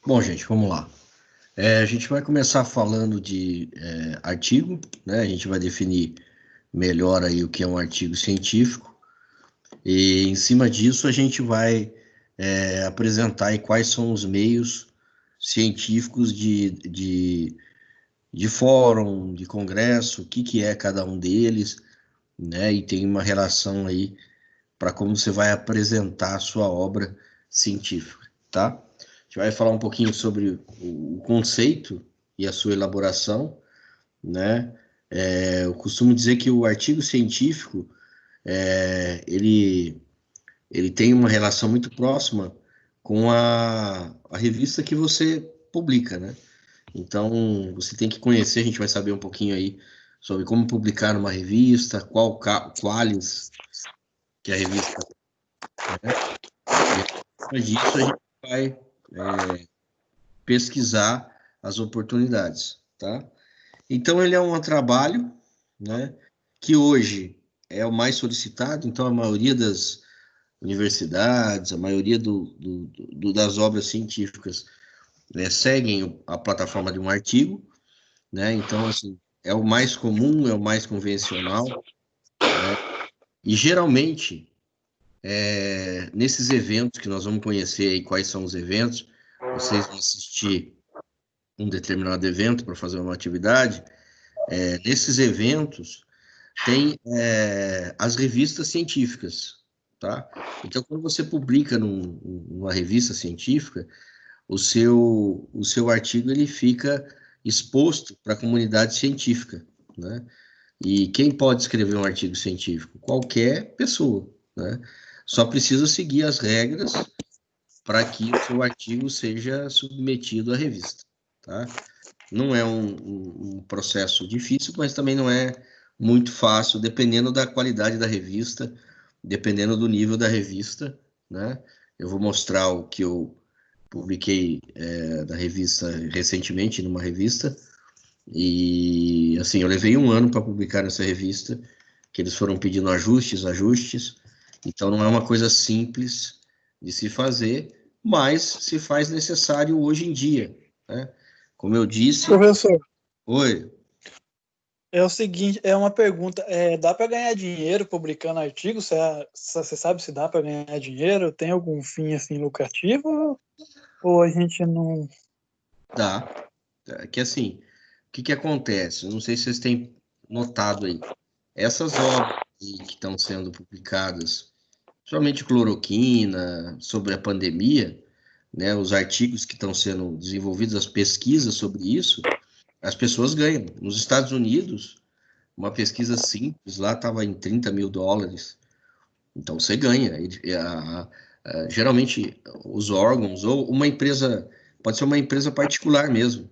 Bom, gente, vamos lá. A gente vai começar falando de artigo, né? A gente vai definir melhor aí o que é um artigo científico e, em cima disso, a gente vai apresentar aí quais são os meios científicos de fórum, de congresso, o que que é cada um deles, né? E tem uma relação aí para como você vai apresentar a sua obra científica, tá? A gente vai falar um pouquinho sobre o conceito e a sua elaboração, né? Eu costumo dizer que o artigo científico, ele tem uma relação muito próxima com a revista que você publica, né? Então, você tem que conhecer, a gente vai saber um pouquinho aí sobre como publicar numa revista, quais que a revista, né? E depois disso a gente vai pesquisar as oportunidades, tá? Então ele é um trabalho, né, que hoje é o mais solicitado, então a maioria das universidades, a maioria das obras científicas seguem a plataforma de um artigo, né? Então, assim, é o mais comum, é o mais convencional, né? E geralmente, nesses eventos que nós vamos conhecer aí quais são os eventos, vocês vão assistir um determinado evento para fazer uma atividade, nesses eventos tem as revistas científicas, tá? Então, quando você publica numa revista científica, o seu artigo ele fica exposto para a comunidade científica, né? E quem pode escrever um artigo científico? Qualquer pessoa, né? Só precisa seguir as regras para que o seu artigo seja submetido à revista, tá? Não é um processo difícil, mas também não é muito fácil, dependendo da qualidade da revista, dependendo do nível da revista, né? Eu vou mostrar o que eu publiquei da revista recentemente, numa revista, e assim, eu levei um ano para publicar nessa revista, que eles foram pedindo ajustes, então não é uma coisa simples de se fazer, mas se faz necessário hoje em dia, né? Como eu disse, Professor, oi, é o seguinte, é uma pergunta, dá para ganhar dinheiro publicando artigos? Você sabe se dá para ganhar dinheiro? Tem algum fim assim lucrativo? Ou a gente não... dá. Que assim, o que que acontece? Eu não sei se vocês têm notado aí. Essas obras aí que estão sendo publicadas, somente cloroquina, sobre a pandemia, né, os artigos que estão sendo desenvolvidos, as pesquisas sobre isso, as pessoas ganham. Nos Estados Unidos, uma pesquisa simples lá estava em US$ 30.000. Então você ganha. Geralmente os órgãos, ou uma empresa, pode ser uma empresa particular mesmo.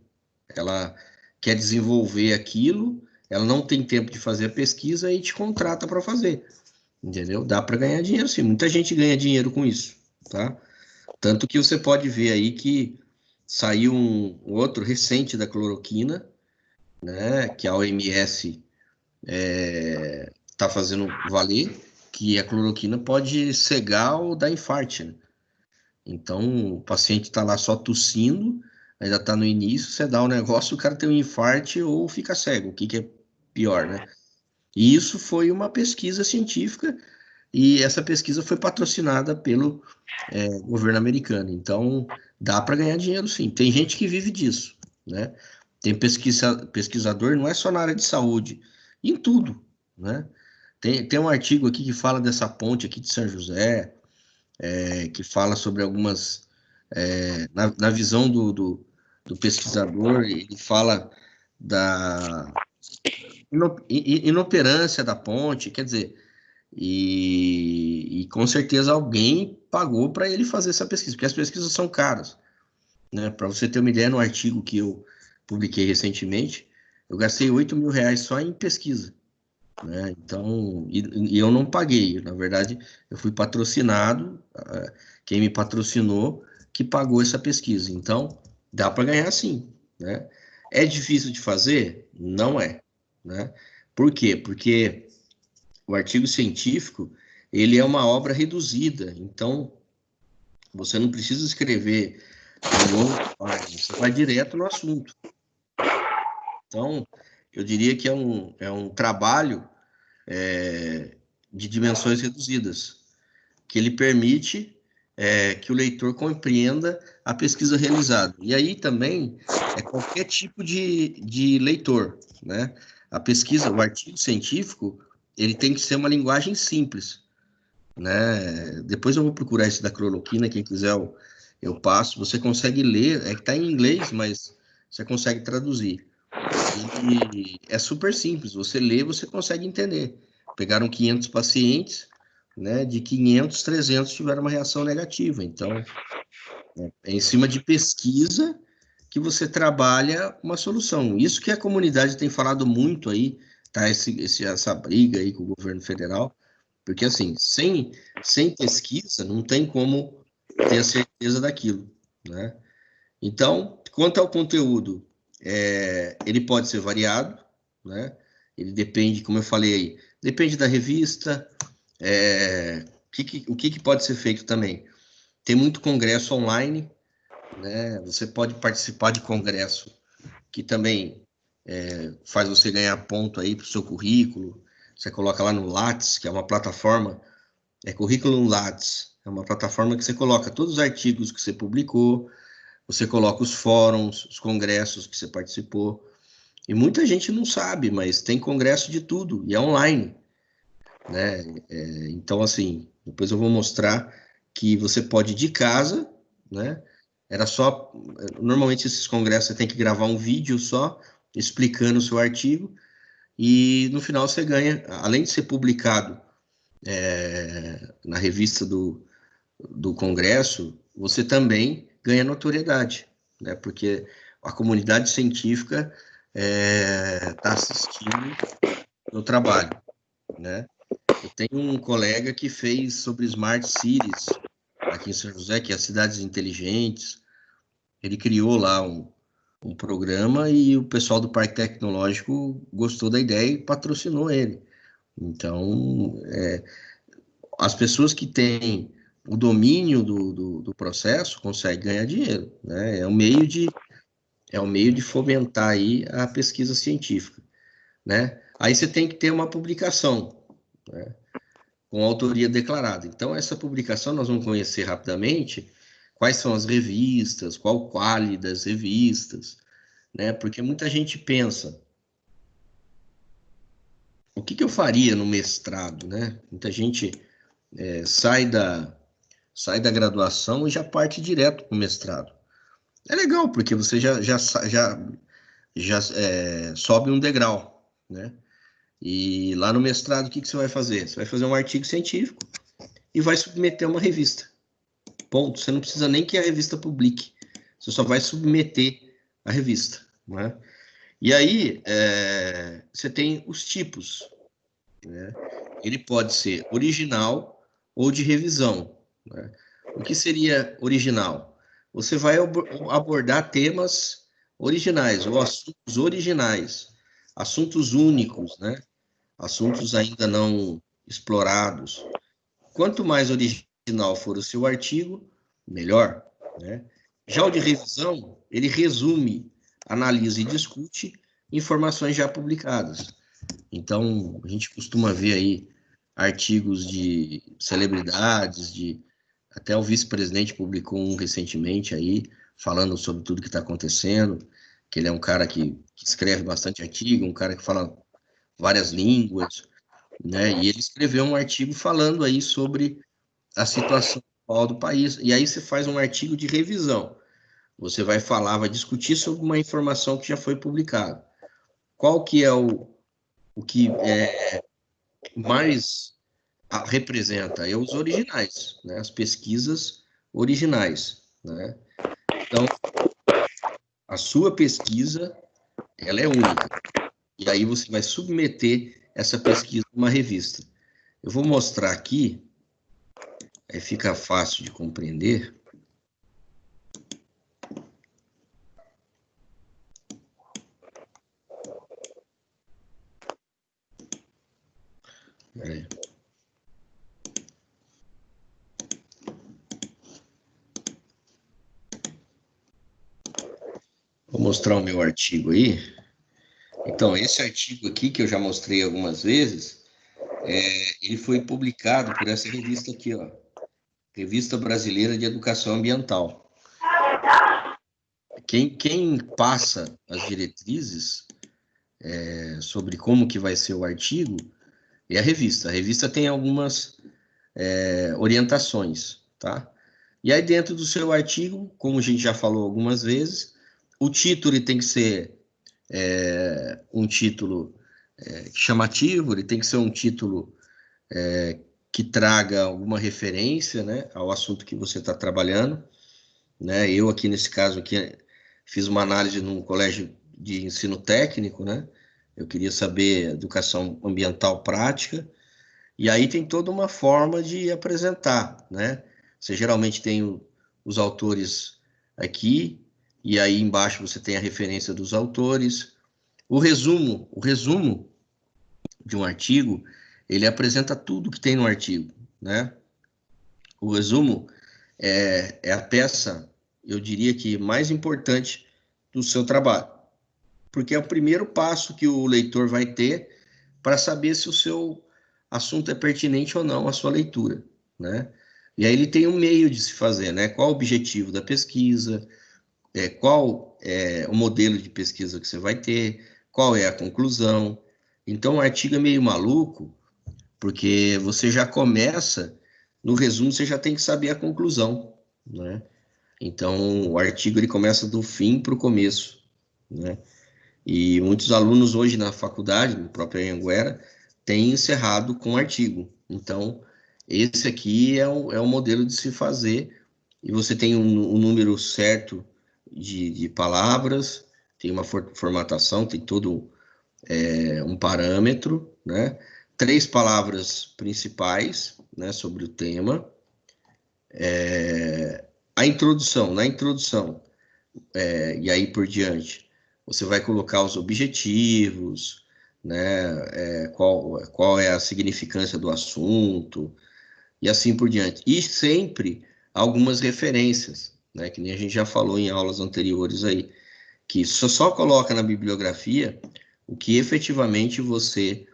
Ela quer desenvolver aquilo, ela não tem tempo de fazer a pesquisa e te contrata para fazer. Entendeu? Dá para ganhar dinheiro sim. Muita gente ganha dinheiro com isso, tá? Tanto que você pode ver aí que saiu um outro recente da cloroquina, né? Que a OMS está fazendo valer, que a cloroquina pode cegar ou dar infarto, né? Então, o paciente está lá só tossindo, ainda está no início, você dá o negócio, o cara tem um infarto ou fica cego, o que que é pior, né? E isso foi uma pesquisa científica, e essa pesquisa foi patrocinada pelo governo americano. Então, dá para ganhar dinheiro sim. Tem gente que vive disso, né? Tem pesquisador, não é só na área de saúde, em tudo, né? Tem um artigo aqui que fala dessa ponte aqui de São José, que fala sobre algumas. Na visão do pesquisador, ele fala da inoperância da ponte, quer dizer, e com certeza alguém pagou para ele fazer essa pesquisa, porque as pesquisas são caras, né? Para você ter uma ideia, no artigo que eu publiquei recentemente, eu gastei R$ 8.000 só em pesquisa, né? Então, e eu não paguei, na verdade, eu fui patrocinado, quem me patrocinou que pagou essa pesquisa. Então, dá para ganhar sim, né? É difícil de fazer? Não é, né? Por quê? Porque o artigo científico, ele é uma obra reduzida, então você não precisa escrever Você vai direto no assunto. Então, eu diria que é um trabalho de dimensões reduzidas, que ele permite que o leitor compreenda a pesquisa realizada. E aí também é qualquer tipo de leitor, né? A pesquisa, o artigo científico, ele tem que ser uma linguagem simples, né? Depois eu vou procurar esse da cloroquina, quem quiser eu passo. Você consegue ler, é que está em inglês, mas você consegue traduzir. E é super simples, você lê, você consegue entender. Pegaram 500 pacientes, né? De 500, 300 tiveram uma reação negativa. Então, é em cima de pesquisa que você trabalha uma solução. Isso que a comunidade tem falado muito aí, tá? Essa briga aí com o governo federal, porque assim, sem pesquisa, não tem como ter a certeza daquilo, né? Então, quanto ao conteúdo, ele pode ser variado, né? Ele depende, como eu falei aí, depende da revista, o que pode ser feito também? Tem muito congresso online, né? Você pode participar de congresso que também faz você ganhar ponto aí para o seu currículo. Você coloca lá no Lattes, que é uma plataforma, Curriculum Lattes, é uma plataforma que você coloca todos os artigos que você publicou, você coloca os fóruns, os congressos que você participou. E muita gente não sabe, mas tem congresso de tudo, e é online, né? Então, assim, depois eu vou mostrar que você pode ir de casa, né? Era só. Normalmente, esses congressos você tem que gravar um vídeo só, explicando o seu artigo, e no final você ganha, além de ser publicado na revista do Congresso, você também ganha notoriedade, né? Porque a comunidade científica está assistindo no trabalho, né? Eu tenho um colega que fez sobre Smart Cities aqui em São José, que é as cidades inteligentes. Ele criou lá um programa e o pessoal do Parque Tecnológico gostou da ideia e patrocinou ele. Então, as pessoas que têm o domínio do processo conseguem ganhar dinheiro, né? É um meio de fomentar aí a pesquisa científica, né? Aí você tem que ter uma publicação, né? Com autoria declarada. Então, essa publicação nós vamos conhecer rapidamente quais são as revistas, qual o quali das revistas, né? Porque muita gente pensa, o que eu faria no mestrado, né? Muita gente sai da graduação e já parte direto para o mestrado. É legal, porque você já sobe um degrau, né? E lá no mestrado, o que você vai fazer? Você vai fazer um artigo científico e vai submeter a uma revista. Ponto. Você não precisa nem que a revista publique. Você só vai submeter a revista, né? E aí, você tem os tipos, né? Ele pode ser original ou de revisão, né? O que seria original? Você vai abordar temas originais ou assuntos originais, assuntos únicos, né? Assuntos ainda não explorados. Quanto mais original for o seu artigo, melhor, né? Já o de revisão, ele resume, analisa e discute informações já publicadas. Então, a gente costuma ver aí artigos de celebridades, até o vice-presidente publicou um recentemente aí, falando sobre tudo que está acontecendo, que ele é um cara que escreve bastante artigo, um cara que fala várias línguas, né? E ele escreveu um artigo falando aí sobre a situação atual do país. E aí você faz um artigo de revisão. Você vai falar, vai discutir sobre uma informação que já foi publicada. Qual que é o que mais representa? É os originais, né? As pesquisas originais, né? Então, a sua pesquisa, ela é única. E aí você vai submeter essa pesquisa a uma revista. Eu vou mostrar aqui, aí fica fácil de compreender. Peraí. Vou mostrar o meu artigo aí. Então, esse artigo aqui, que eu já mostrei algumas vezes, ele foi publicado por essa revista aqui, ó, Revista Brasileira de Educação Ambiental. Quem passa as diretrizes sobre como que vai ser o artigo é a revista. A revista tem algumas orientações, tá? E aí dentro do seu artigo, como a gente já falou algumas vezes, o título ele tem que ser um título chamativo, ele tem que ser um título que traga alguma referência, né, ao assunto que você está trabalhando, né? Eu aqui nesse caso aqui fiz uma análise num colégio de ensino técnico, né? Eu queria saber educação ambiental prática, e aí tem toda uma forma de apresentar, né? Você geralmente tem os autores aqui, e aí embaixo você tem a referência dos autores. O resumo de um artigo, ele apresenta tudo que tem no artigo, né? O resumo é a peça, eu diria que mais importante do seu trabalho, porque é o primeiro passo que o leitor vai ter para saber se o seu assunto é pertinente ou não à sua leitura, né? E aí ele tem um meio de se fazer, né? Qual o objetivo da pesquisa, qual é o modelo de pesquisa que você vai ter, qual é a conclusão. Então o artigo é meio maluco, porque você já começa, no resumo você já tem que saber a conclusão, né? Então o artigo ele começa do fim para o começo, né? E muitos alunos hoje na faculdade, no próprio Anhanguera, têm encerrado com artigo. Então, esse aqui é o modelo de se fazer, e você tem um número certo de palavras, tem uma formatação, tem todo um parâmetro, né? 3 palavras principais, né, sobre o tema. A introdução, na introdução, e aí por diante, você vai colocar os objetivos, né, qual é a significância do assunto, e assim por diante. E sempre algumas referências, né, que nem a gente já falou em aulas anteriores aí, que só coloca na bibliografia o que efetivamente você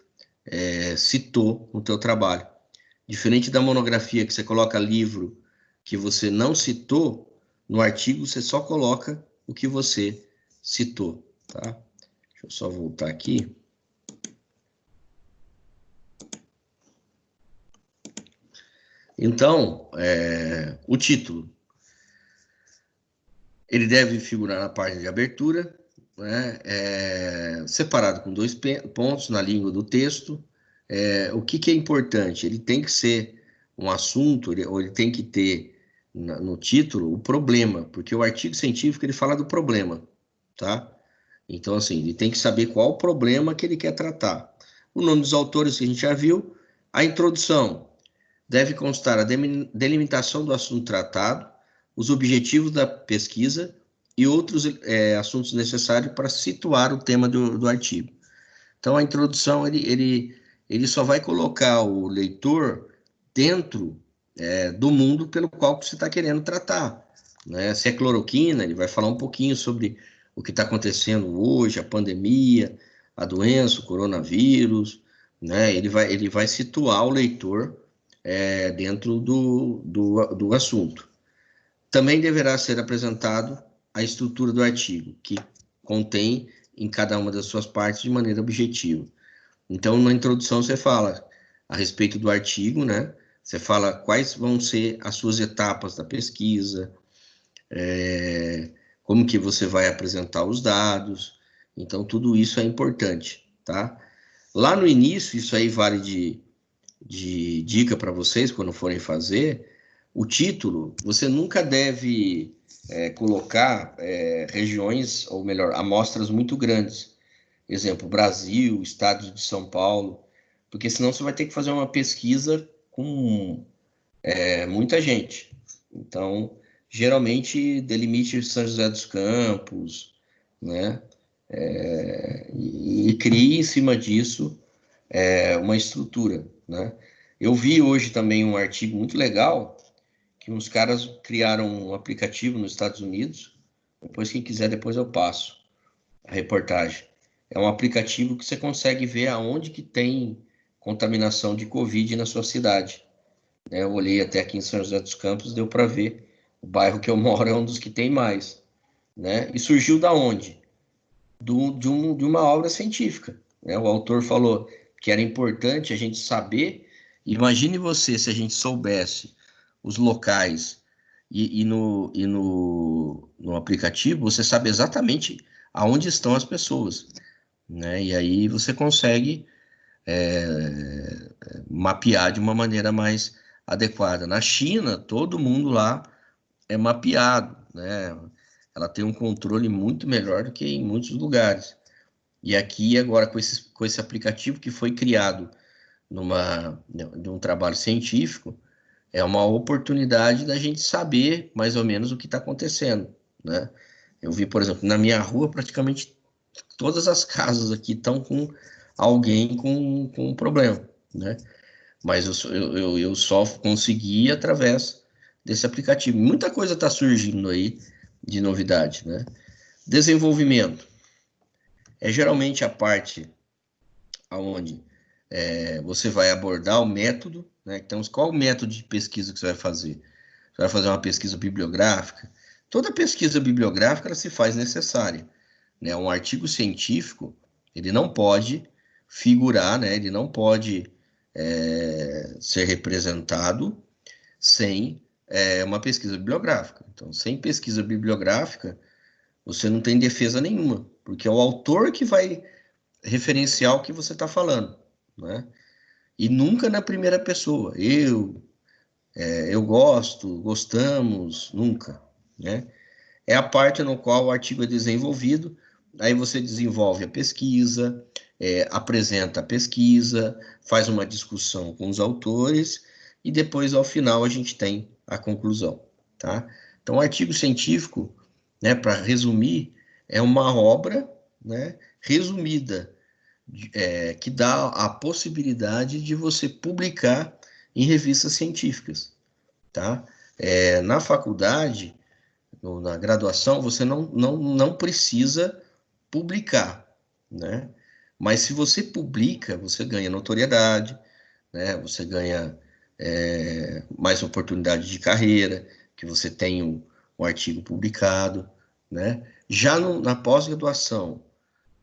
citou no teu trabalho. Diferente da monografia, que você coloca livro que você não citou, no artigo você só coloca o que você citou, tá? Deixa eu só voltar aqui. Então, o título, ele deve figurar na página de abertura, né, separado com 2 pontos na língua do texto. O que é importante? Ele tem que ser um assunto, ou ele tem que ter no título o problema, porque o artigo científico ele fala do problema, tá? Então, assim, ele tem que saber qual o problema que ele quer tratar. O nome dos autores que a gente já viu, a introdução deve constar a delimitação do assunto tratado, os objetivos da pesquisa e outros assuntos necessários para situar o tema do artigo. Então, a introdução, ele só vai colocar o leitor dentro do mundo pelo qual você está querendo tratar, né? Se é cloroquina, ele vai falar um pouquinho sobre o que está acontecendo hoje, a pandemia, a doença, o coronavírus, né? Ele vai situar o leitor dentro do assunto. Também deverá ser apresentado a estrutura do artigo, que contém em cada uma das suas partes de maneira objetiva. Então, na introdução, você fala a respeito do artigo, né? Você fala quais vão ser as suas etapas da pesquisa, como que você vai apresentar os dados. Então, tudo isso é importante, tá? Lá no início, isso aí vale de dica para vocês quando forem fazer, o título, você nunca deve colocar regiões, ou melhor, amostras muito grandes. Exemplo, Brasil, Estado de São Paulo, porque senão você vai ter que fazer uma pesquisa com muita gente. Então, geralmente, delimite São José dos Campos, né? E crie em cima disso uma estrutura, né? Eu vi hoje também um artigo muito legal que uns caras criaram um aplicativo nos Estados Unidos, Depois, quem quiser, depois eu passo a reportagem. É um aplicativo que você consegue ver aonde que tem contaminação de Covid na sua cidade. Eu olhei até aqui em São José dos Campos, deu para ver. O bairro que eu moro é um dos que tem mais, né? E surgiu da onde? De uma obra científica, né? O autor falou que era importante a gente saber. Imagine você se a gente soubesse os locais no aplicativo, você sabe exatamente aonde estão as pessoas, né? E aí você consegue mapear de uma maneira mais adequada. Na China, todo mundo lá é mapeado, né? Ela tem um controle muito melhor do que em muitos lugares. E aqui, agora, com esse aplicativo que foi criado de um trabalho científico, é uma oportunidade da gente saber mais ou menos o que está acontecendo, né? Eu vi, por exemplo, na minha rua, praticamente todas as casas aqui estão com alguém com um problema, né? Mas eu só consegui através desse aplicativo. Muita coisa está surgindo aí de novidade, né? Desenvolvimento é geralmente a parte onde você vai abordar o método, né? Então, qual o método de pesquisa que você vai fazer? Você vai fazer uma pesquisa bibliográfica? Toda pesquisa bibliográfica ela se faz necessária, né? Um artigo científico ele não pode figurar, né? Ele não pode ser representado sem uma pesquisa bibliográfica. Então, sem pesquisa bibliográfica, você não tem defesa nenhuma, porque é o autor que vai referenciar o que você está falando, né? E nunca na primeira pessoa. Eu gosto, gostamos, nunca, né? É a parte no qual o artigo é desenvolvido, aí você desenvolve a pesquisa, apresenta a pesquisa, faz uma discussão com os autores e depois, ao final, a gente tem a conclusão, tá? Então, o artigo científico, né, para resumir, é uma obra, né, resumida, que dá a possibilidade de você publicar em revistas científicas, tá? Na faculdade, na graduação, você não precisa publicar, né? Mas se você publica, você ganha notoriedade, né? Você ganha mais oportunidade de carreira, que você tem um artigo publicado, né? Já na pós-graduação,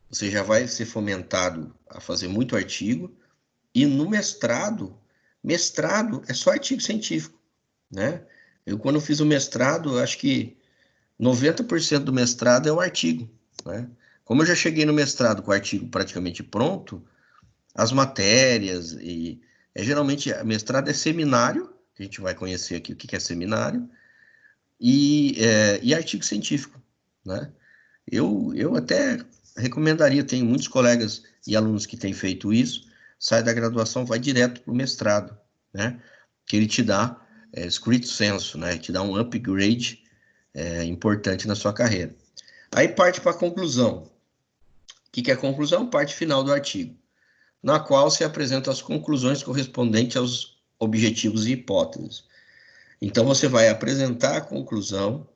você já vai ser fomentado a fazer muito artigo, e no mestrado é só artigo científico, né? Eu, quando fiz o mestrado, acho que 90% do mestrado é o artigo, né? Como eu já cheguei no mestrado com o artigo praticamente pronto, as matérias geralmente mestrado é seminário, que a gente vai conhecer aqui o que é seminário, e artigo científico, né? Eu até recomendaria, tenho muitos colegas e alunos que têm feito isso, sai da graduação, vai direto para o mestrado, né? Que ele te dá escrito senso, né? Te dá um upgrade importante na sua carreira. Aí parte para a conclusão. O que é a conclusão? Parte final do artigo, na qual se apresentam as conclusões correspondentes aos objetivos e hipóteses. Então, você vai apresentar a conclusão.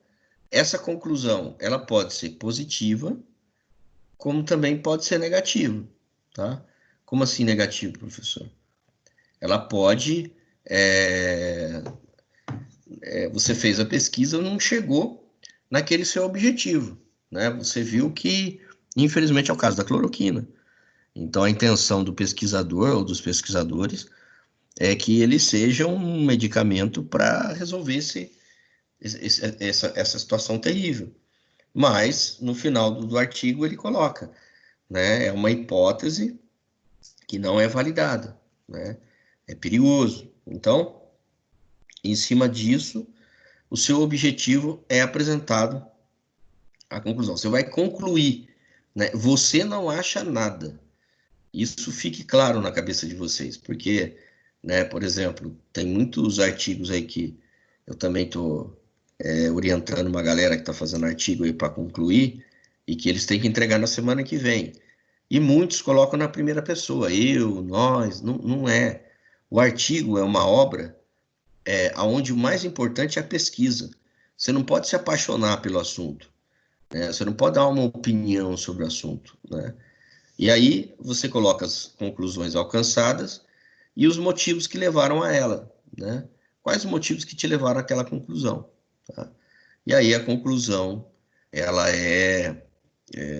Essa conclusão, ela pode ser positiva, como também pode ser negativa, tá? Como assim negativo, professor? Ela pode... você fez a pesquisa, não chegou naquele seu objetivo, né? Você viu que, infelizmente, é o caso da cloroquina. Então, a intenção do pesquisador ou dos pesquisadores é que ele seja um medicamento para resolver essa situação terrível. Mas, no final do artigo, ele coloca, né? É uma hipótese que não é validada, né? É perigoso. Então, em cima disso, o seu objetivo é apresentado à conclusão. Você vai concluir, né? Você não acha nada. Isso fique claro na cabeça de vocês, porque, né, por exemplo, tem muitos artigos aí que eu também estou orientando uma galera que está fazendo artigo aí para concluir e que eles têm que entregar na semana que vem. E muitos colocam na primeira pessoa, eu, nós, não é. O artigo é uma obra onde o mais importante é a pesquisa. Você não pode se apaixonar pelo assunto. né? Você não pode dar uma opinião sobre o assunto, né? E aí você coloca as conclusões alcançadas e os motivos que levaram a ela, né? Quais os motivos que te levaram àquela conclusão, tá? E aí a conclusão, ela é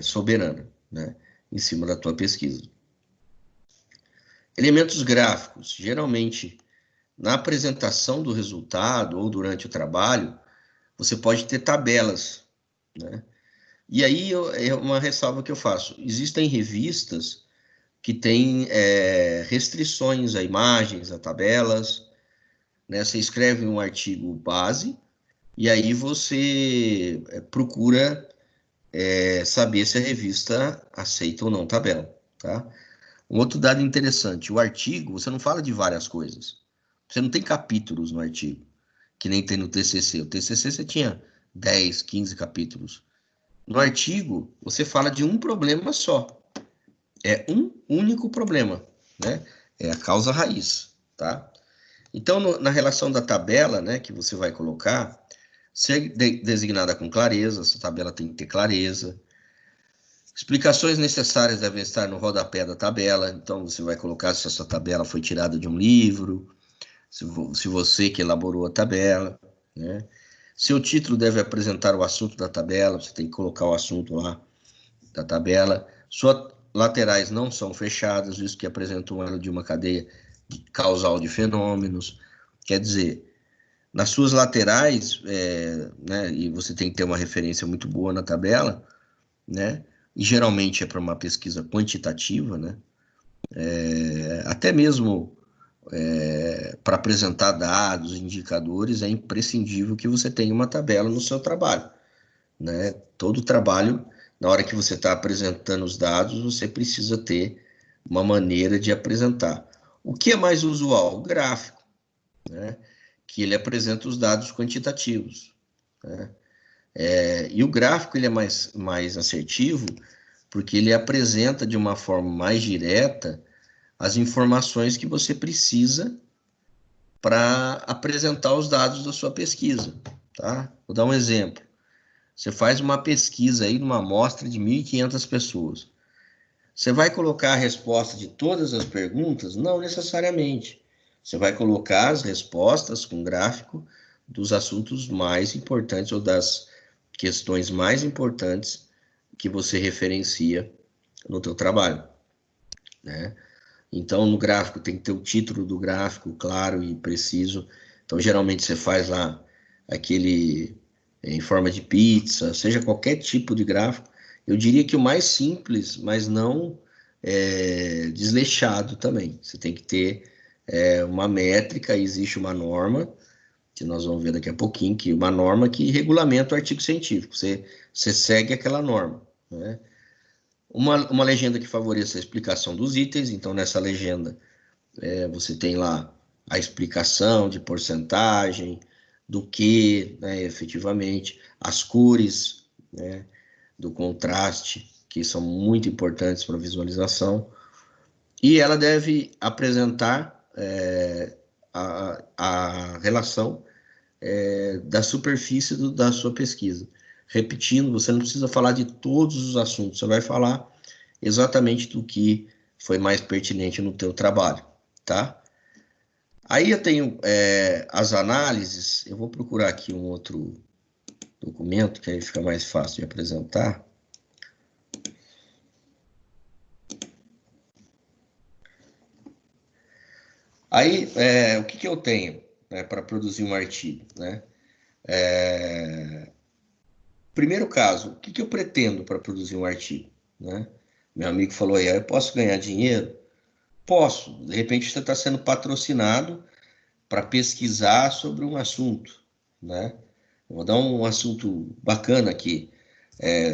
soberana, né? Em cima da tua pesquisa. Elementos gráficos, geralmente na apresentação do resultado ou durante o trabalho, você pode ter tabelas, né? E aí é uma ressalva que eu faço. Existem revistas que têm restrições a imagens, a tabelas, né? Você escreve um artigo base e aí você procura saber se a revista aceita ou não tabela, tá? Um outro dado interessante, o artigo, você não fala de várias coisas. Você não tem capítulos no artigo, que nem tem no TCC. O TCC você tinha 10, 15 capítulos. No artigo, você fala de um problema só. É um único problema, né? É a causa raiz, tá? Então, na relação da tabela, né, que você vai colocar, ser designada com clareza, essa tabela tem que ter clareza. Explicações necessárias devem estar no rodapé da tabela, então você vai colocar se essa tabela foi tirada de um livro, se você que elaborou a tabela, né? Seu título deve apresentar o assunto da tabela, você tem que colocar o assunto lá da tabela. Suas laterais não são fechadas, visto que apresentam ela de uma cadeia causal de fenômenos. Quer dizer, nas suas laterais, né, e você tem que ter uma referência muito boa na tabela, né? E geralmente é para uma pesquisa quantitativa, né? Até mesmo para apresentar dados, indicadores, é imprescindível que você tenha uma tabela no seu trabalho, né? Todo trabalho, na hora que você está apresentando os dados, você precisa ter uma maneira de apresentar. O que é mais usual? O gráfico, né? Que ele apresenta os dados quantitativos, né? E o gráfico ele é mais assertivo porque ele apresenta de uma forma mais direta as informações que você precisa para apresentar os dados da sua pesquisa, tá? Vou dar um exemplo. Você faz uma pesquisa aí numa amostra de 1.500 pessoas. Você vai colocar a resposta de todas as perguntas? Não necessariamente. Você vai colocar as respostas com gráfico dos assuntos mais importantes ou das questões mais importantes que você referencia no teu trabalho, né? Então, no gráfico tem que ter o título do gráfico claro e preciso. Então, geralmente você faz lá aquele em forma de pizza, seja qualquer tipo de gráfico. Eu diria que o mais simples, mas não desleixado também. Você tem que ter uma métrica, existe uma norma, que nós vamos ver daqui a pouquinho, que uma norma que regulamenta o artigo científico. Você segue aquela norma, né? Uma legenda que favoreça a explicação dos itens, então nessa legenda você tem lá a explicação de porcentagem, do que, né, efetivamente, as cores, né, do contraste, que são muito importantes para a visualização, e ela deve apresentar a relação da superfície da sua pesquisa. Repetindo, você não precisa falar de todos os assuntos, você vai falar exatamente do que foi mais pertinente no teu trabalho, tá? Aí eu tenho as análises, eu vou procurar aqui um outro documento, que aí fica mais fácil de apresentar. Aí, o que eu tenho, né, para produzir um artigo, né? Primeiro caso, o que eu pretendo para produzir um artigo, né? Meu amigo falou aí, eu posso ganhar dinheiro? Posso. De repente você está sendo patrocinado para pesquisar sobre um assunto, né? Vou dar um assunto bacana que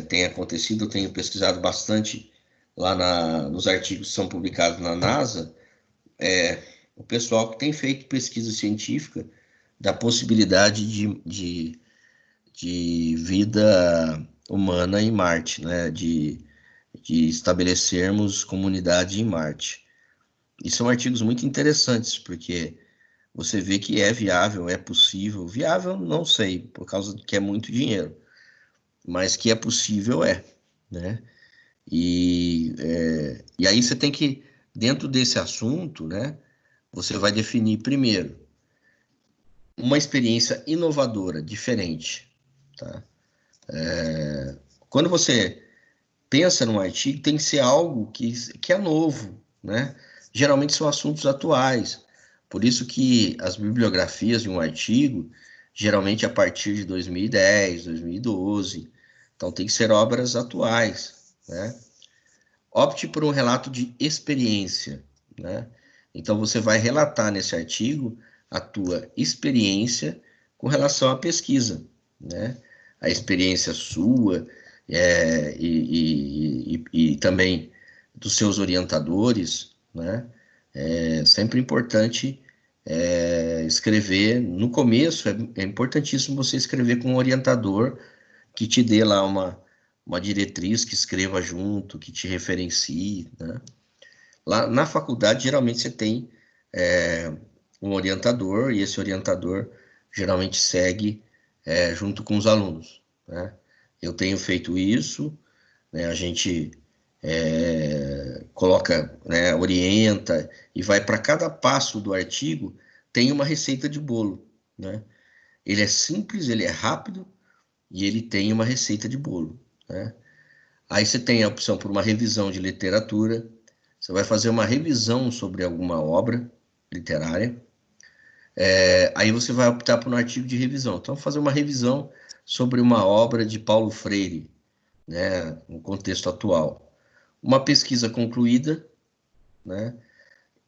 tem acontecido, eu tenho pesquisado bastante lá nos artigos que são publicados na NASA, o pessoal que tem feito pesquisa científica da possibilidade de vida humana em Marte, né? De estabelecermos comunidade em Marte. E são artigos muito interessantes, porque você vê que é viável, é possível. Viável, não sei, por causa que é muito dinheiro. mas que é possível, né? E aí você tem que, dentro desse assunto, né, você vai definir primeiro uma experiência inovadora, diferente, tá? Quando você pensa num artigo, tem que ser algo que é novo, né? Geralmente são assuntos atuais. Por isso que as bibliografias de um artigo, geralmente a partir de 2010, 2012, então tem que ser obras atuais, né? Opte por um relato de experiência, né? Então você vai relatar nesse artigo a tua experiência com relação à pesquisa, né? A experiência sua e também dos seus orientadores, né? É sempre importante escrever no começo. É importantíssimo você escrever com um orientador que te dê lá uma diretriz, que escreva junto, que te referencie, né? Lá na faculdade, geralmente você tem um orientador, e esse orientador geralmente segue junto com os alunos, né? Eu tenho feito isso, né? A gente coloca, né, orienta e vai para cada passo do artigo, tem uma receita de bolo, né? Ele é simples, ele é rápido e ele tem uma receita de bolo, né? Aí você tem a opção por uma revisão de literatura, você vai fazer uma revisão sobre alguma obra literária, aí você vai optar por um artigo de revisão. Então, fazer uma revisão sobre uma obra de Paulo Freire, né, no contexto atual. Uma pesquisa concluída, né,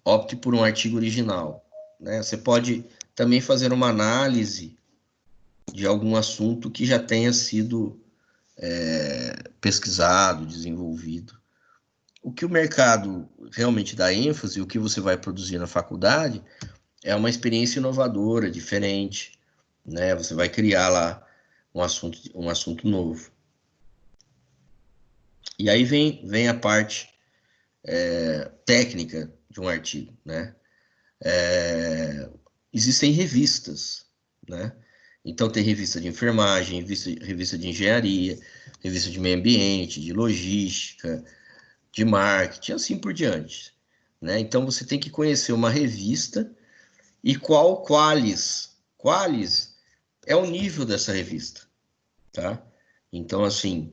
opte por um artigo original, né? Você pode também fazer uma análise de algum assunto que já tenha sido pesquisado, desenvolvido. O que o mercado realmente dá ênfase, o que você vai produzir na faculdade, é uma experiência inovadora, diferente, né? Você vai criar lá um assunto novo. E aí vem a parte técnica de um artigo, né? Existem revistas, né? Então tem revista de enfermagem, revista de engenharia, revista de meio ambiente, de logística, de marketing, assim por diante, né? Então você tem que conhecer uma revista e qualis é o nível dessa revista, tá? Então, assim,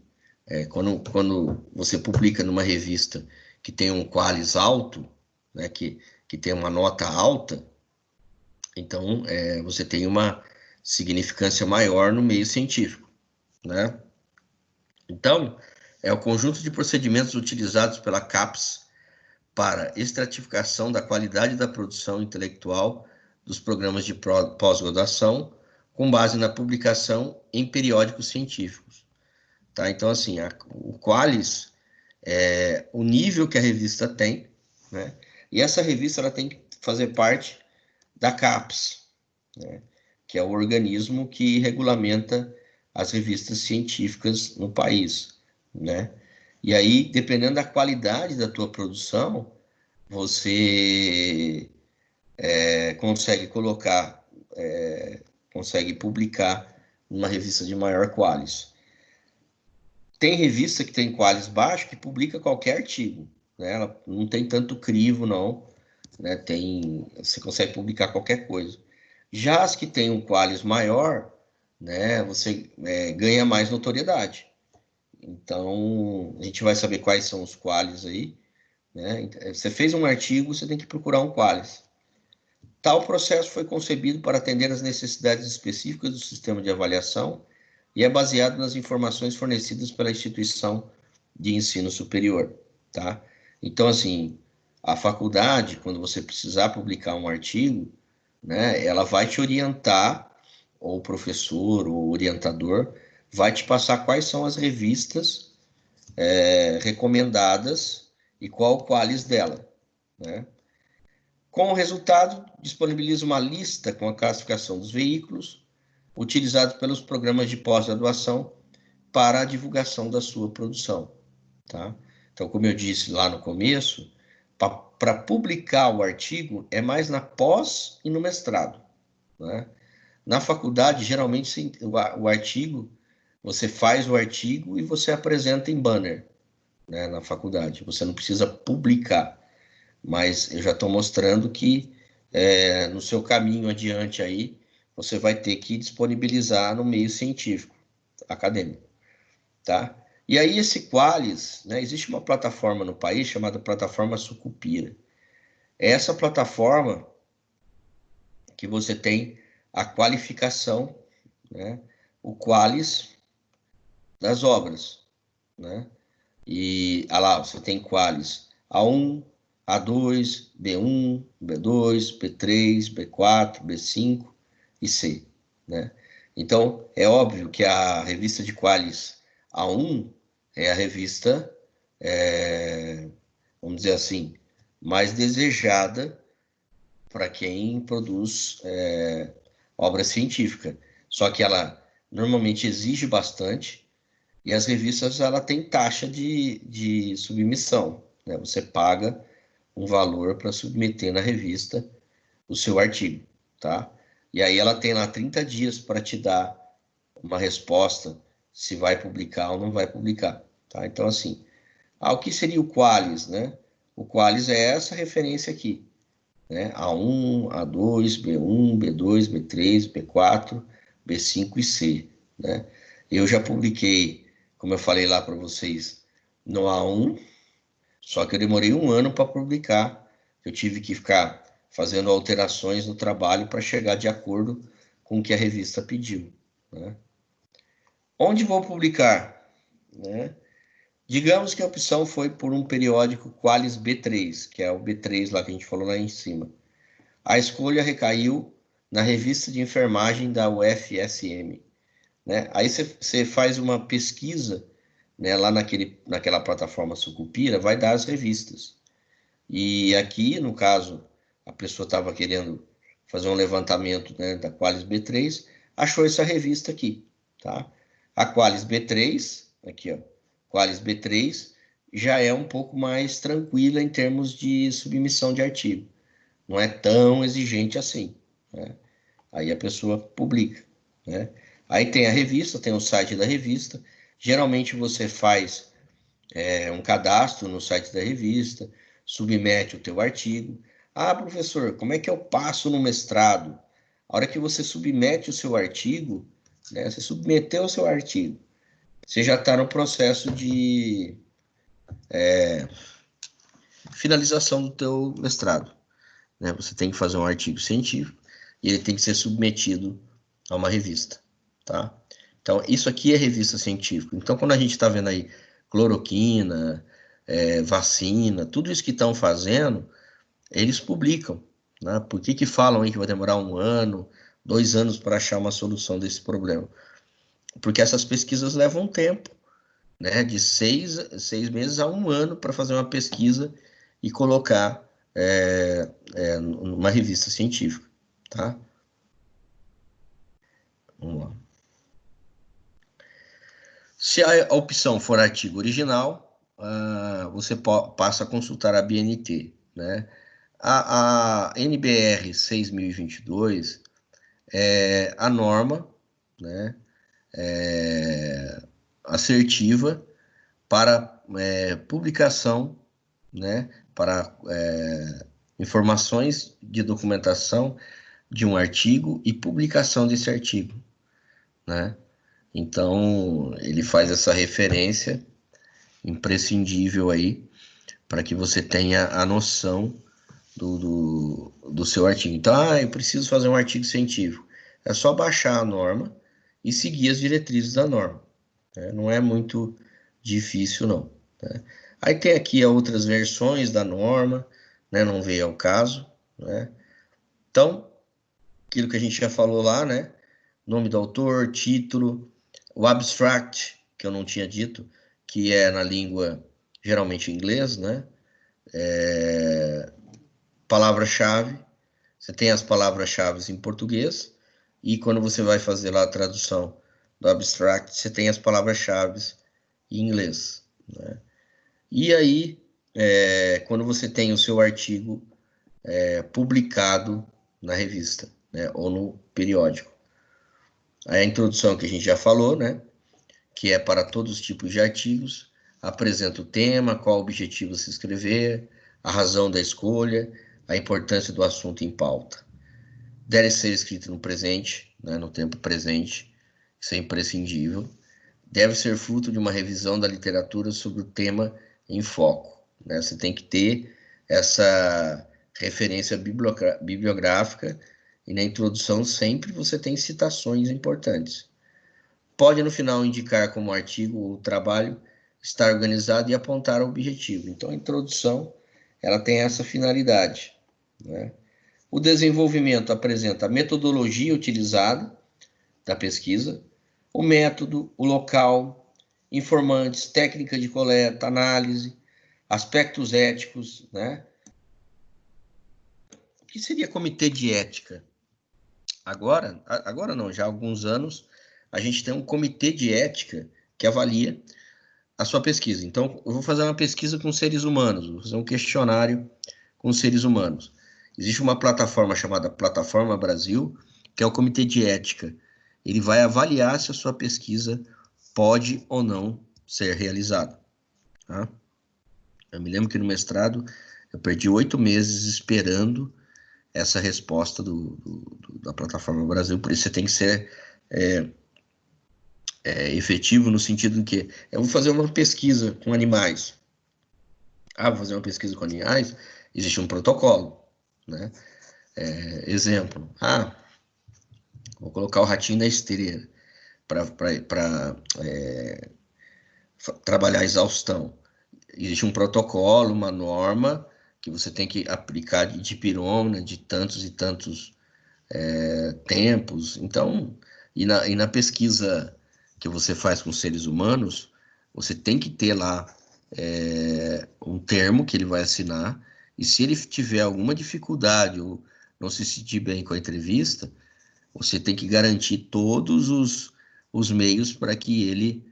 quando você publica numa revista que tem um qualis alto, né, que tem uma nota alta, então você tem uma significância maior no meio científico, né? Então, é o conjunto de procedimentos utilizados pela CAPES para estratificação da qualidade da produção intelectual dos programas de pós-graduação, com base na publicação em periódicos científicos. Tá? Então, assim, o Qualis é o nível que a revista tem, né? E essa revista ela tem que fazer parte da CAPES, né? Que é o organismo que regulamenta as revistas científicas no país, né? E aí, dependendo da qualidade da tua produção, você consegue colocar, consegue publicar numa revista de maior qualis. Tem revista que tem qualis baixo que publica qualquer artigo, né? Ela não tem tanto crivo, não, né? Você consegue publicar qualquer coisa. Já as que têm um qualis maior, né? Você ganha mais notoriedade. Então, a gente vai saber quais são os qualis aí, né? Você fez um artigo, você tem que procurar um qualis. Tal processo foi concebido para atender às necessidades específicas do sistema de avaliação e é baseado nas informações fornecidas pela instituição de ensino superior, tá? Então, assim, a faculdade, quando você precisar publicar um artigo, né, ela vai te orientar, ou o professor, ou o orientador, vai te passar quais são as revistas recomendadas e qual o qualis dela, né? Com o resultado, disponibiliza uma lista com a classificação dos veículos utilizados pelos programas de pós-graduação para a divulgação da sua produção, tá? Então, como eu disse lá no começo, para publicar o artigo é mais na pós e no mestrado, né? Na faculdade, geralmente, o artigo você faz o artigo e você apresenta em banner, né, na faculdade. Você não precisa publicar, mas eu já estou mostrando que no seu caminho adiante aí, você vai ter que disponibilizar no meio científico, acadêmico, tá? E aí esse Qualis, né, existe uma plataforma no país chamada plataforma Sucupira. É essa plataforma que você tem a qualificação, né, o Qualis das obras, né? E lá, você tem Qualis A1, A2, B1, B2, B3, B4, B5 e C, né? Então, é óbvio que a revista de Qualis A1 é a revista, vamos dizer assim, mais desejada para quem produz obra científica. Só que ela normalmente exige bastante, e as revistas ela tem taxa de submissão, né? Você paga um valor para submeter na revista o seu artigo, tá? E aí ela tem lá 30 dias para te dar uma resposta se vai publicar ou não vai publicar, tá? Então, assim, o que seria o Qualis, né? O Qualis é essa referência aqui, né? A1, A2, B1, B2, B3, B4, B5 e C, né? Eu já publiquei, como eu falei lá para vocês, no A1, só que eu demorei um ano para publicar. Eu tive que ficar fazendo alterações no trabalho para chegar de acordo com o que a revista pediu, né? Onde vou publicar, né? Digamos que a opção foi por um periódico Qualis B3, que é o B3 lá que a gente falou lá em cima. A escolha recaiu na revista de enfermagem da UFSM, né? Aí você faz uma pesquisa, né, lá naquela plataforma Sucupira, vai dar as revistas. E aqui, no caso, a pessoa estava querendo fazer um levantamento, né, da Qualis B3, achou essa revista aqui, tá? A Qualis B3, aqui, ó, Qualis B3, já é um pouco mais tranquila em termos de submissão de artigo. Não é tão exigente assim, né? Aí a pessoa publica, né? Aí tem a revista, tem o site da revista. Geralmente você faz um cadastro no site da revista, submete o teu artigo. Ah, professor, como é que eu passo no mestrado? A hora que você submete o seu artigo, né? Você submeteu o seu artigo, você já está no processo de finalização do teu mestrado, né? Você tem que fazer um artigo científico e ele tem que ser submetido a uma revista, tá? Então, isso aqui é revista científica. Então, quando a gente está vendo aí cloroquina, vacina, tudo isso que estão fazendo, eles publicam, né? Por que falam aí que vai demorar 1 ano, 2 anos para achar uma solução desse problema? Porque essas pesquisas levam tempo, né? De 6 meses a 1 ano para fazer uma pesquisa e colocar numa revista científica, tá? Vamos lá. Se a opção for artigo original, você passa a consultar a BNT, né? A NBR 6022 é a norma, né, assertiva para publicação, né, para informações de documentação de um artigo e publicação desse artigo, né? Então, ele faz essa referência imprescindível aí para que você tenha a noção do seu artigo. Então, eu preciso fazer um artigo científico. É só baixar a norma e seguir as diretrizes da norma, né? Não é muito difícil, não, né? Aí tem aqui outras versões da norma, né? Não veio ao caso, né? Então, aquilo que a gente já falou lá, né? Nome do autor, título, o abstract, que eu não tinha dito, que é na língua geralmente inglês, né? Palavra-chave, você tem as palavras-chave em português, e quando você vai fazer lá a tradução do abstract, você tem as palavras-chave em inglês, né? E aí, quando você tem o seu artigo publicado na revista, né, ou no periódico. Aí a introdução que a gente já falou, né? que é para todos os tipos de artigos, apresenta o tema, qual o objetivo a se escrever, a razão da escolha, a importância do assunto em pauta. Deve ser escrito no presente, né, no tempo presente, isso é imprescindível. Deve ser fruto de uma revisão da literatura sobre o tema em foco, né? Você tem que ter essa referência bibliográfica e na introdução sempre você tem citações importantes. Pode no final indicar como o artigo ou trabalho está organizado e apontar o objetivo. Então a introdução ela tem essa finalidade, né? O desenvolvimento apresenta a metodologia utilizada da pesquisa, o método, o local, informantes, técnica de coleta, análise, aspectos éticos, né? O que seria comitê de ética? Agora não, já há alguns anos, a gente tem um comitê de ética que avalia a sua pesquisa. Então, eu vou fazer uma pesquisa com seres humanos, vou fazer um questionário com seres humanos. Existe uma plataforma chamada Plataforma Brasil, que é o comitê de ética. Ele vai avaliar se a sua pesquisa pode ou não ser realizada. Tá? Eu me lembro que no mestrado eu perdi 8 meses esperando essa resposta da Plataforma Brasil, por isso você tem que ser efetivo no sentido de que eu vou fazer uma pesquisa com animais. Vou fazer uma pesquisa com animais, existe um protocolo, né? Exemplo, vou colocar o ratinho na esteira para trabalhar a exaustão. Existe um protocolo, uma norma que você tem que aplicar de dipirona, de tantos e tantos tempos. Então, e na pesquisa que você faz com seres humanos, você tem que ter lá um termo que ele vai assinar, e se ele tiver alguma dificuldade ou não se sentir bem com a entrevista, você tem que garantir todos os meios para que ele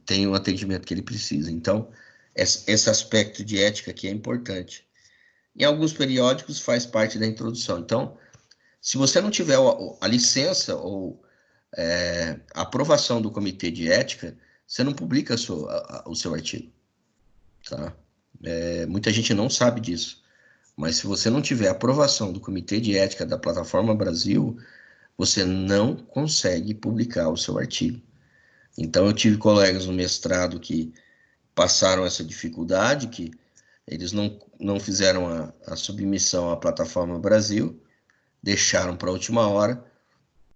tenha o atendimento que ele precisa. Então, esse aspecto de ética aqui é importante. Em alguns periódicos faz parte da introdução. Então, se você não tiver a licença ou a aprovação do comitê de ética, você não publica o seu artigo. Tá? Muita gente não sabe disso. Mas se você não tiver a aprovação do comitê de ética da Plataforma Brasil, você não consegue publicar o seu artigo. Então, eu tive colegas no mestrado que passaram essa dificuldade, que eles não fizeram a submissão à Plataforma Brasil, deixaram para a última hora,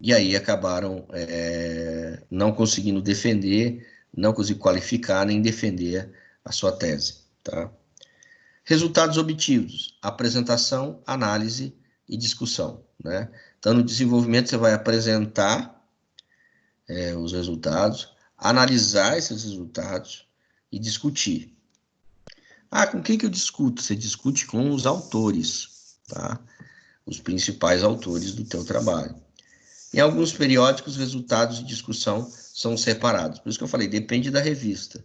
e aí acabaram não conseguindo defender, não conseguindo qualificar nem defender a sua tese. Tá? Resultados obtidos, apresentação, análise e discussão. Né? Então, no desenvolvimento, você vai apresentar os resultados, analisar esses resultados e discutir. Com quem que eu discuto? Você discute com os autores, tá? Os principais autores do teu trabalho. Em alguns periódicos, resultados de discussão são separados. Por isso que eu falei, depende da revista.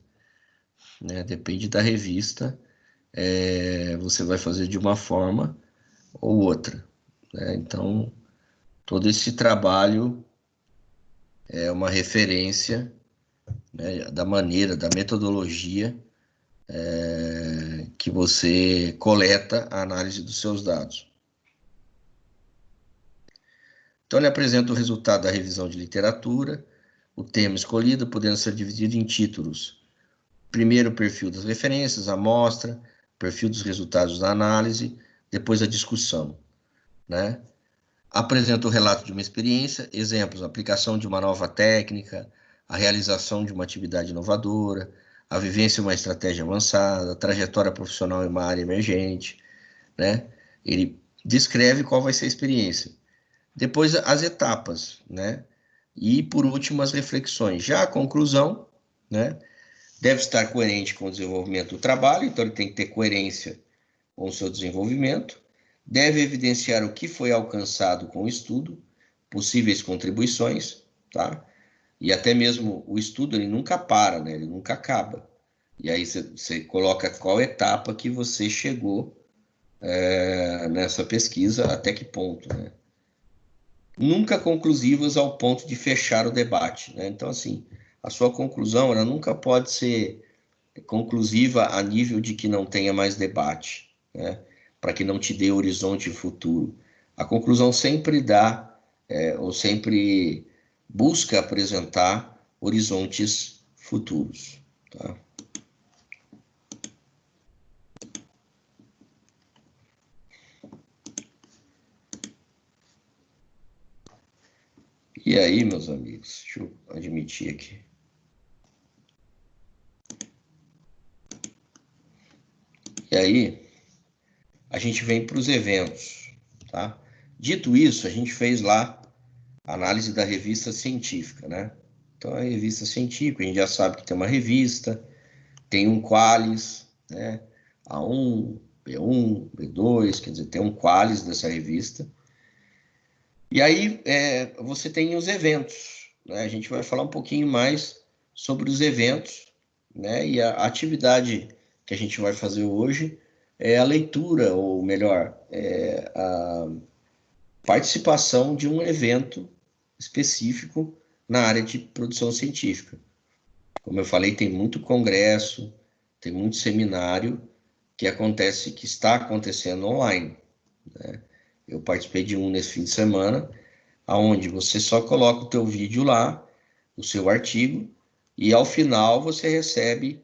Né? Depende da revista, você vai fazer de uma forma ou outra. Né? Então, todo esse trabalho é uma referência, né, da maneira, da metodologia que você coleta a análise dos seus dados. Então, ele apresenta o resultado da revisão de literatura, o tema escolhido, podendo ser dividido em títulos. Primeiro, o perfil das referências, a amostra, perfil dos resultados da análise, depois a discussão. Né? Apresenta o relato de uma experiência, exemplos, a aplicação de uma nova técnica, a realização de uma atividade inovadora, a vivência de uma estratégia avançada, a trajetória profissional em uma área emergente. Né? Ele descreve qual vai ser a experiência. Depois, as etapas, né? E, por último, as reflexões. Já a conclusão, né? Deve estar coerente com o desenvolvimento do trabalho, então ele tem que ter coerência com o seu desenvolvimento. Deve evidenciar o que foi alcançado com o estudo, possíveis contribuições, tá? E até mesmo o estudo, ele nunca para, né? Ele nunca acaba. E aí você coloca qual etapa que você chegou nessa pesquisa, até que ponto, né? nunca conclusivas ao ponto de fechar o debate, né? Então, assim, a sua conclusão, ela nunca pode ser conclusiva a nível de que não tenha mais debate, né? Para que não te dê horizonte futuro. A conclusão sempre dá, ou sempre busca apresentar horizontes futuros, tá? E aí, meus amigos, deixa eu admitir aqui. E aí, a gente vem para os eventos, tá? Dito isso, a gente fez lá a análise da revista científica, né? Então, a revista científica, a gente já sabe que tem uma revista, tem um Qualis, né? A1, B1, B2, quer dizer, tem um Qualis dessa revista. E aí, você tem os eventos, né? A gente vai falar um pouquinho mais sobre os eventos, né? E a atividade que a gente vai fazer hoje é a leitura, ou melhor, a participação de um evento específico na área de produção científica. Como eu falei, tem muito congresso, tem muito seminário que acontece, que está acontecendo online, né? Eu participei de um nesse fim de semana, aonde você só coloca o teu vídeo lá, o seu artigo, e ao final você recebe,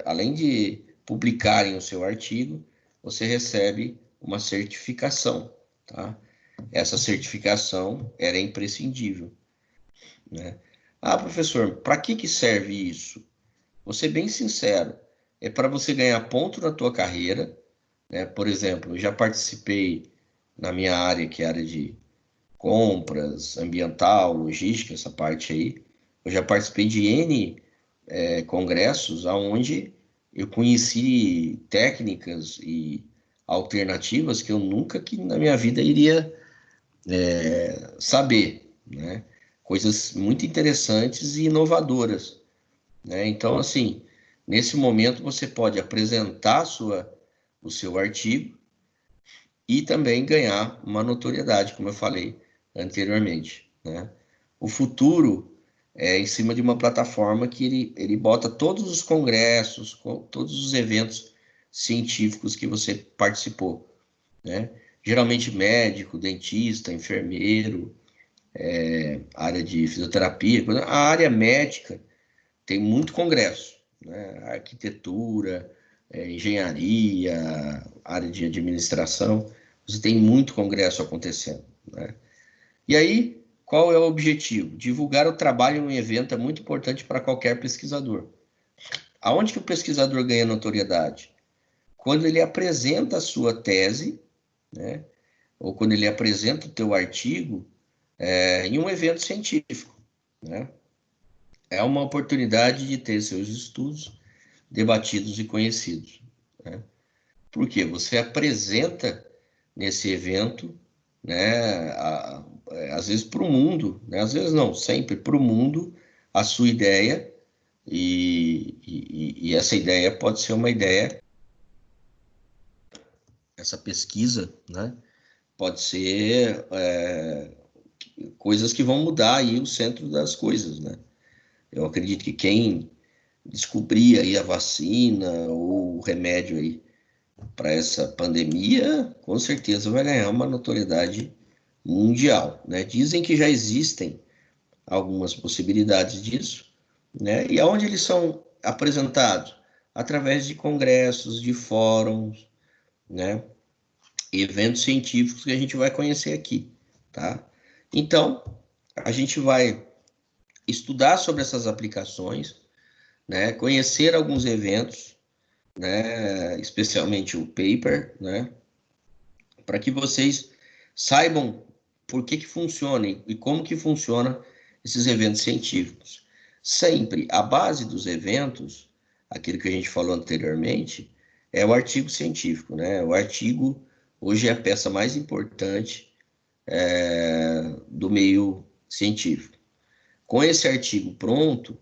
além de publicarem o seu artigo, você recebe uma certificação, tá? Essa certificação era imprescindível, né? Ah, professor, para que serve isso? Vou ser bem sincero, é para você ganhar ponto na tua carreira, né? Por exemplo, eu já participei na minha área, que é a área de compras, ambiental, logística, essa parte aí. Eu já participei de N congressos onde eu conheci técnicas e alternativas que eu nunca que na minha vida iria saber, né? Coisas muito interessantes e inovadoras, né? Então, assim, nesse momento você pode apresentar o seu artigo e também ganhar uma notoriedade, como eu falei anteriormente, né? O futuro é em cima de uma plataforma que ele bota todos os congressos, todos os eventos científicos que você participou, né? Geralmente médico, dentista, enfermeiro, área de fisioterapia. A área médica tem muito congresso, né? Arquitetura, engenharia, área de administração, você tem muito congresso acontecendo, né? E aí, qual é o objetivo? Divulgar o trabalho em um evento é muito importante para qualquer pesquisador. Aonde que o pesquisador ganha notoriedade? Quando ele apresenta a sua tese, né? Ou quando ele apresenta o teu artigo em um evento científico, né? É uma oportunidade de ter seus estudos debatidos e conhecidos, né? Porque você apresenta nesse evento, né, às vezes para o mundo, né, às vezes não, sempre para o mundo, a sua ideia, e essa ideia pode ser uma ideia, essa pesquisa, né, pode ser coisas que vão mudar aí o centro das coisas, né? Eu acredito que quem descobrir aí a vacina ou o remédio aí para essa pandemia, com certeza vai ganhar uma notoriedade mundial, né? Dizem que já existem algumas possibilidades disso, né? E aonde eles são apresentados? Através de congressos, de fóruns, né? Eventos científicos que a gente vai conhecer aqui, tá? Então, a gente vai estudar sobre essas aplicações, né? Conhecer alguns eventos, né? Especialmente o paper, né? Para que vocês saibam por que funciona e como que funciona esses eventos científicos. Sempre a base dos eventos, aquilo que a gente falou anteriormente, é o artigo científico, né? O artigo hoje é a peça mais importante do meio científico. Com esse artigo pronto,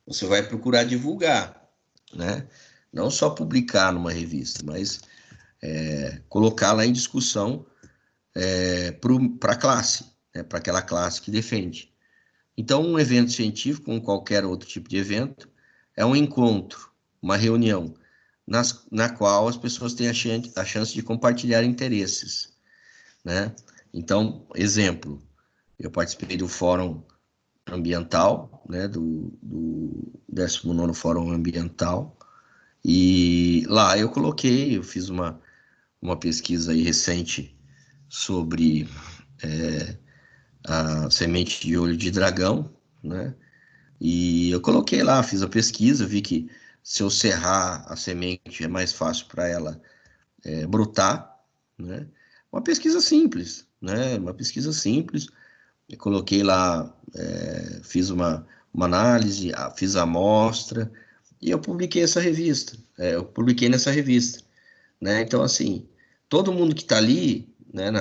você vai procurar divulgar, né? Não só publicar numa revista, mas colocar lá em discussão para a classe, né, para aquela classe que defende. Então, um evento científico, como qualquer outro tipo de evento, é um encontro, uma reunião, na qual as pessoas têm a chance de compartilhar interesses, né? Então, exemplo, eu participei do Fórum Ambiental, né, do 19º Fórum Ambiental, e lá eu fiz uma pesquisa aí recente sobre a semente de olho de dragão, né? E eu coloquei lá, fiz a pesquisa, vi que se eu serrar a semente é mais fácil para ela brotar, né? Uma pesquisa simples, né? Uma pesquisa simples. Eu coloquei lá, fiz uma análise, fiz a amostra e eu publiquei essa revista. Eu publiquei nessa revista, né? Então, assim, todo mundo que está ali, né,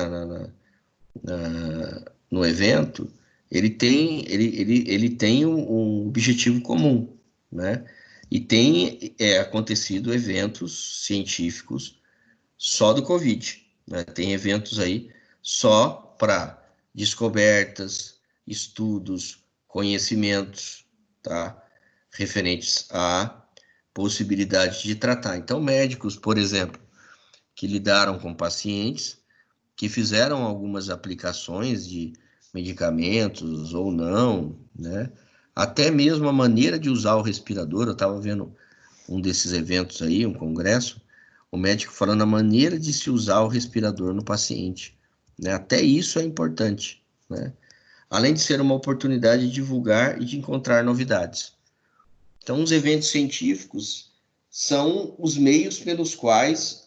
no evento, ele tem um objetivo comum, né? E tem acontecido eventos científicos só do Covid, né? Tem eventos aí só para descobertas, estudos, conhecimentos, tá? Referentes à possibilidade de tratar. Então, médicos, por exemplo, que lidaram com pacientes, que fizeram algumas aplicações de medicamentos ou não, né? Até mesmo a maneira de usar o respirador, eu estava vendo um desses eventos aí, um congresso, o médico falando a maneira de se usar o respirador no paciente, né? Até isso é importante, né? Além de ser uma oportunidade de divulgar e de encontrar novidades. Então, os eventos científicos são os meios pelos quais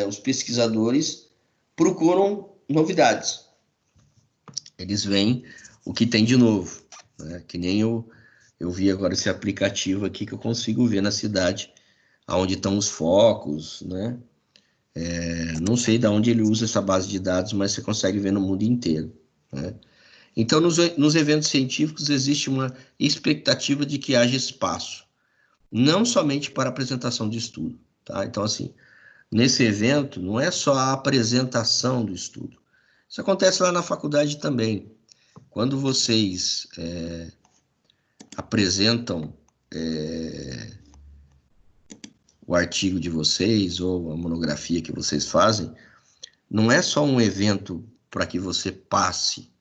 os pesquisadores procuram novidades. Eles veem o que tem de novo, né? Que nem eu vi agora esse aplicativo aqui que eu consigo ver na cidade onde estão os focos, né? Não sei de onde ele usa essa base de dados, mas você consegue ver no mundo inteiro, né? Então, nos eventos científicos existe uma expectativa de que haja espaço, não somente para apresentação de estudo, tá? Então, assim, nesse evento, não é só a apresentação do estudo. Isso acontece lá na faculdade também. Quando vocês apresentam o artigo de vocês ou a monografia que vocês fazem, não é só um evento para que você passe,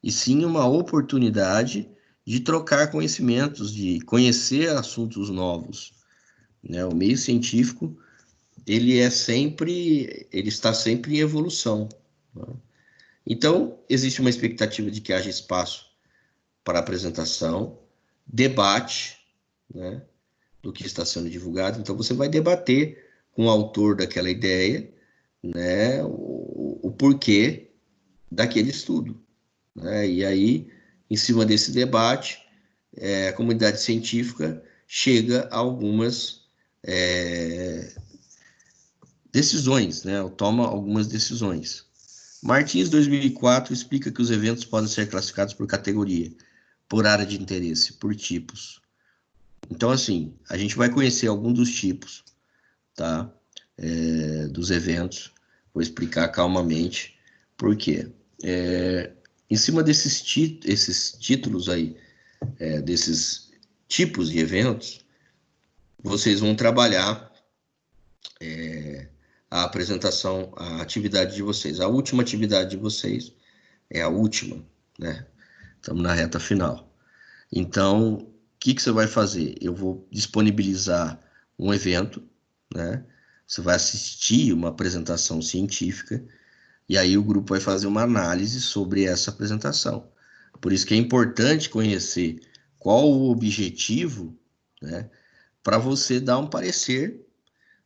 e sim uma oportunidade de trocar conhecimentos, de conhecer assuntos novos, né? O meio científico, ele está sempre em evolução, né? Então, existe uma expectativa de que haja espaço para apresentação, debate, né, do que está sendo divulgado. Então, você vai debater com o autor daquela ideia, né, o porquê daquele estudo, né? E aí, em cima desse debate, a comunidade científica chega a algumas decisões, né, ou toma algumas decisões. Martins, 2004, explica que os eventos podem ser classificados por categoria, por área de interesse, por tipos. Então, assim, a gente vai conhecer algum dos tipos, tá? Dos eventos. Vou explicar calmamente por quê. Em cima esses títulos aí, desses tipos de eventos, vocês vão trabalhar a apresentação, a atividade de vocês. A última atividade de vocês é a última, né? Estamos na reta final. Então, o que você vai fazer? Eu vou disponibilizar um evento, né? Você vai assistir uma apresentação científica e aí o grupo vai fazer uma análise sobre essa apresentação. Por isso que é importante conhecer qual o objetivo, né? Para você dar um parecer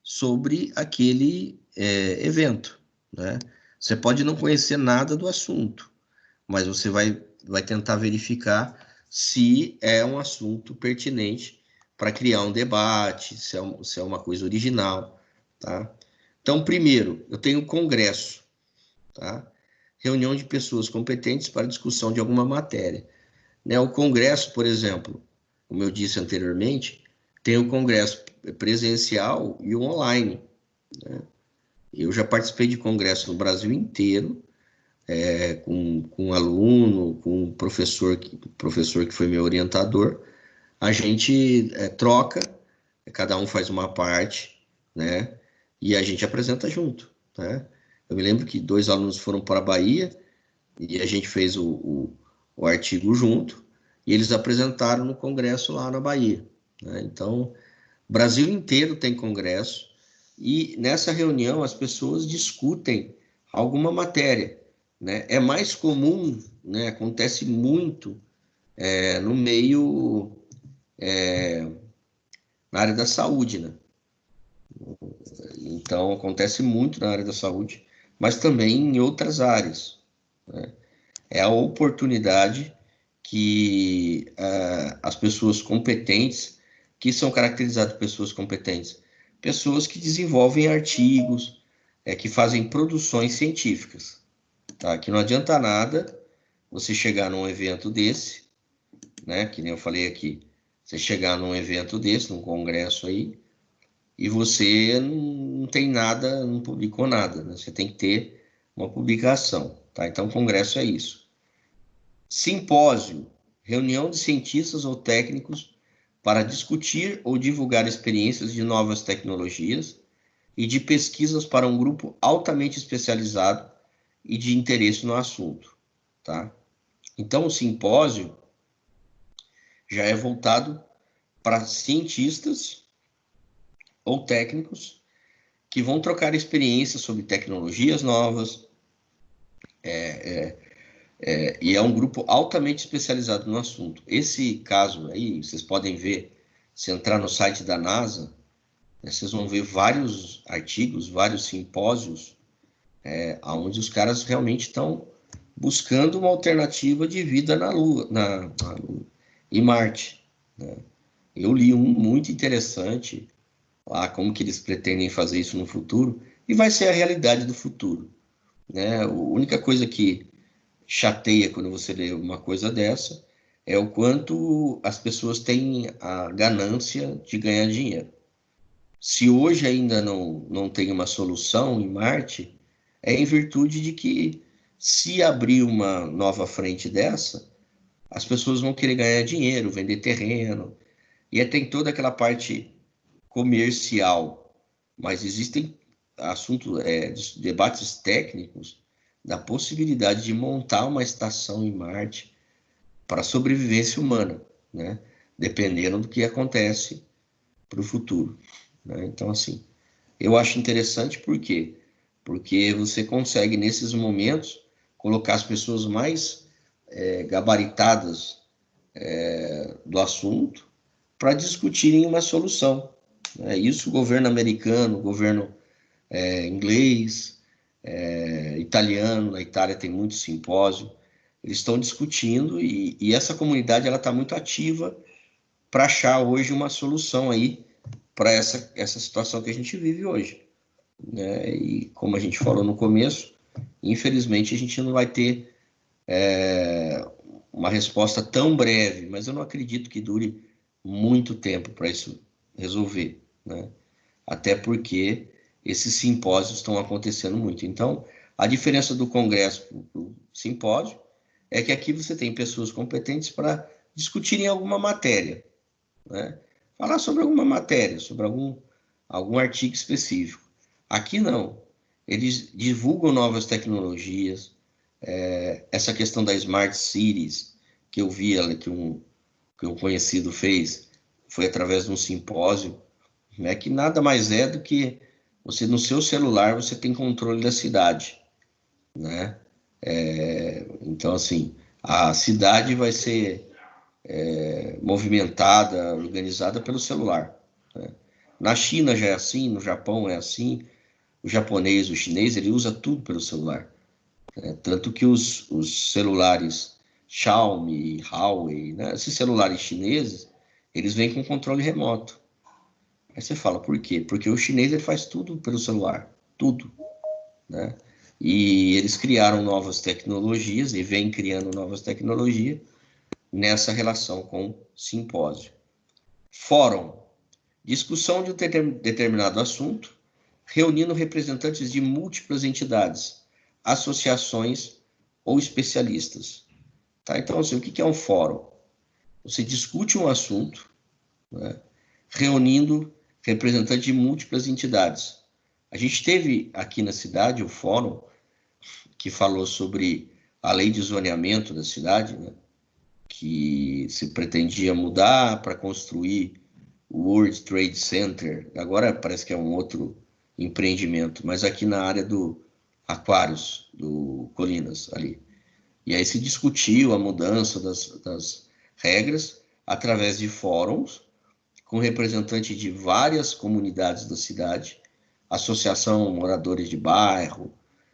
sobre aquele evento, né? Você pode não conhecer nada do assunto, mas você vai tentar verificar se é um assunto pertinente para criar um debate, se é uma coisa original, tá? Então, primeiro, eu tenho um congresso, tá? Reunião de pessoas competentes para discussão de alguma matéria, né? O congresso, por exemplo, como eu disse anteriormente, tem o congresso presencial e o online, né? Eu já participei de congresso no Brasil inteiro, com um aluno, com um professor que foi meu orientador, a gente troca, cada um faz uma parte, né? E a gente apresenta junto, né? Eu me lembro que 2 alunos foram para a Bahia e a gente fez o artigo junto e eles apresentaram no congresso lá na Bahia, né? Então, o Brasil inteiro tem congresso e nessa reunião as pessoas discutem alguma matéria, né? É mais comum, né? Acontece muito no meio, na área da saúde, né? Então, acontece muito na área da saúde, mas também em outras áreas, né? É a oportunidade que as pessoas competentes, que são caracterizadas por pessoas competentes, pessoas que desenvolvem artigos, que fazem produções científicas, tá? Que não adianta nada você chegar num evento desse, né? Que nem eu falei aqui, você chegar num evento desse, num congresso aí, e você não tem nada, não publicou nada, né? Você tem que ter uma publicação, tá? Então, o congresso é isso. Simpósio, reunião de cientistas ou técnicos para discutir ou divulgar experiências de novas tecnologias e de pesquisas para um grupo altamente especializado e de interesse no assunto, tá? Então, o simpósio já é voltado para cientistas ou técnicos que vão trocar experiências sobre tecnologias novas, e é um grupo altamente especializado no assunto. Esse caso aí, vocês podem ver, se entrar no site da NASA, né, vocês vão ver vários artigos, vários simpósios, onde os caras realmente estão buscando uma alternativa de vida na Lua, em Marte, né? Eu li um muito interessante lá, como que eles pretendem fazer isso no futuro, e vai ser a realidade do futuro, né? A única coisa que chateia quando você lê uma coisa dessa é o quanto as pessoas têm a ganância de ganhar dinheiro. Se hoje ainda não tem uma solução em Marte, é em virtude de que, se abrir uma nova frente dessa, as pessoas vão querer ganhar dinheiro, vender terreno, e tem toda aquela parte comercial, mas existem assuntos, debates técnicos da possibilidade de montar uma estação em Marte para a sobrevivência humana, né? Dependendo do que acontece para o futuro, né? Então, assim, eu acho interessante por quê? Porque você consegue, nesses momentos, colocar as pessoas mais gabaritadas do assunto para discutirem uma solução, né? Isso o governo americano, o governo inglês, italiano, na Itália tem muito simpósio, eles estão discutindo e essa comunidade ela está muito ativa para achar hoje uma solução aí para essa situação que a gente vive hoje, né? E como a gente falou no começo, infelizmente a gente não vai ter uma resposta tão breve, mas eu não acredito que dure muito tempo para isso resolver, né? Até porque esses simpósios estão acontecendo muito. Então, a diferença do congresso para o simpósio é que aqui você tem pessoas competentes para discutirem alguma matéria, né? Falar sobre alguma matéria, sobre algum artigo específico. Aqui não. Eles divulgam novas tecnologias, essa questão da Smart Cities, que eu vi que um conhecido fez, foi através de um simpósio, né, que nada mais é do que você, no seu celular, você tem controle da cidade, né? Então, assim, a cidade vai ser movimentada, organizada pelo celular, né? Na China já é assim, no Japão é assim, o japonês, o chinês, ele usa tudo pelo celular. Tanto que os celulares Xiaomi, Huawei, né, esses celulares chineses, eles vêm com controle remoto. Aí você fala, por quê? Porque o chinês ele faz tudo pelo celular, tudo, né? E eles criaram novas tecnologias e vêm criando novas tecnologias nessa relação com simpósio. Fórum, discussão de um determinado assunto, reunindo representantes de múltiplas entidades, associações ou especialistas. Tá? Então, assim, o que é um fórum? Você discute um assunto, né, reunindo representantes de múltiplas entidades. A gente teve aqui na cidade o fórum que falou sobre a lei de zoneamento da cidade, né, que se pretendia mudar para construir o World Trade Center. Agora parece que é um outro empreendimento, mas aqui na área do Aquários, do Colinas, ali. E aí se discutiu a mudança das regras através de fóruns com representantes de várias comunidades da cidade, associação moradores de bairro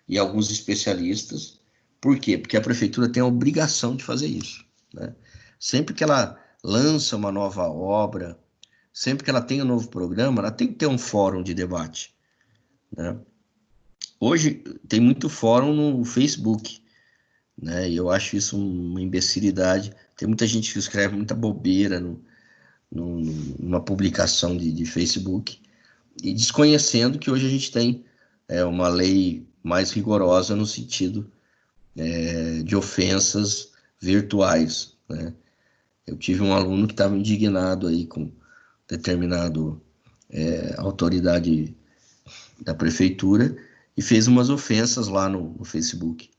e alguns especialistas. Por quê? Porque a prefeitura tem a obrigação de fazer isso, né? Sempre que ela lança uma nova obra, sempre que ela tem um novo programa, ela tem que ter um fórum de debate, né? Hoje tem muito fórum no Facebook, né? E eu acho isso uma imbecilidade. Tem muita gente que escreve muita bobeira numa publicação de Facebook e desconhecendo que hoje a gente tem uma lei mais rigorosa no sentido de ofensas virtuais, né? Eu tive um aluno que estava indignado aí com determinado autoridade da prefeitura e fez umas ofensas lá no Facebook.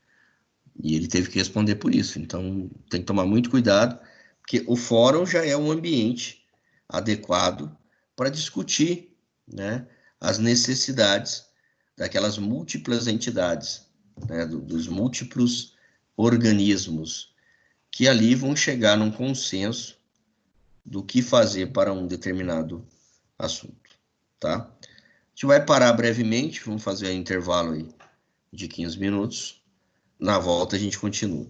E ele teve que responder por isso. Então, tem que tomar muito cuidado, porque o fórum já é um ambiente adequado para discutir, né, as necessidades daquelas múltiplas entidades, né, dos múltiplos organismos que ali vão chegar num consenso do que fazer para um determinado assunto, tá? A gente vai parar brevemente, vamos fazer um intervalo aí de 15 minutos. Na volta a gente continua.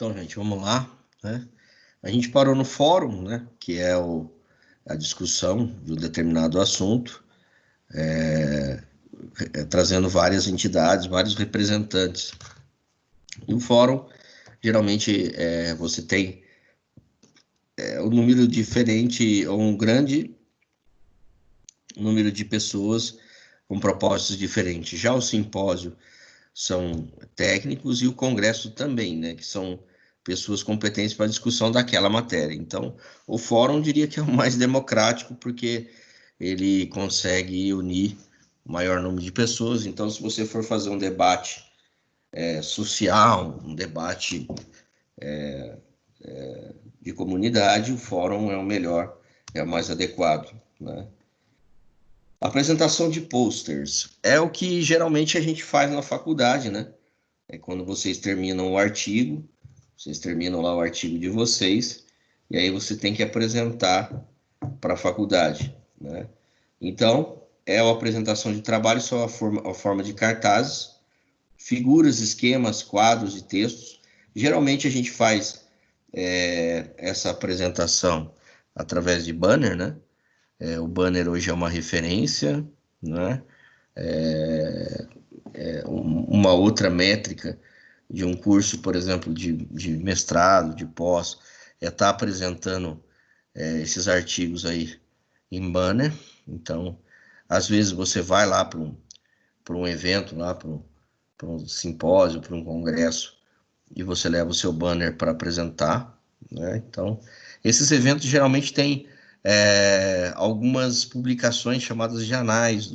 Então, gente, vamos lá, né? A gente parou no fórum, né? Que é a discussão de um determinado assunto, trazendo várias entidades, vários representantes. E o fórum, geralmente, você tem um número diferente, ou um grande número de pessoas com propósitos diferentes. Já o simpósio são técnicos e o congresso também, né? Que são pessoas competentes para a discussão daquela matéria. Então, o fórum diria que é o mais democrático, porque ele consegue unir o maior número de pessoas. Então, se você for fazer um debate social, um debate de comunidade, o fórum é o melhor, é o mais adequado, né? Apresentação de posters é o que geralmente a gente faz na faculdade, né? É quando vocês terminam o artigo, vocês terminam lá o artigo de vocês, e aí você tem que apresentar para a faculdade, né? Então, é a apresentação de trabalho, só a forma de cartazes, figuras, esquemas, quadros e textos. Geralmente a gente faz essa apresentação através de banner, né? O banner hoje é uma referência, né? Uma outra métrica de um curso, por exemplo, de mestrado, de pós, é estar apresentando esses artigos aí em banner. Então, às vezes você vai lá para um evento, lá para um simpósio, para um congresso, e você leva o seu banner para apresentar, né? Então, esses eventos geralmente têm algumas publicações chamadas de anais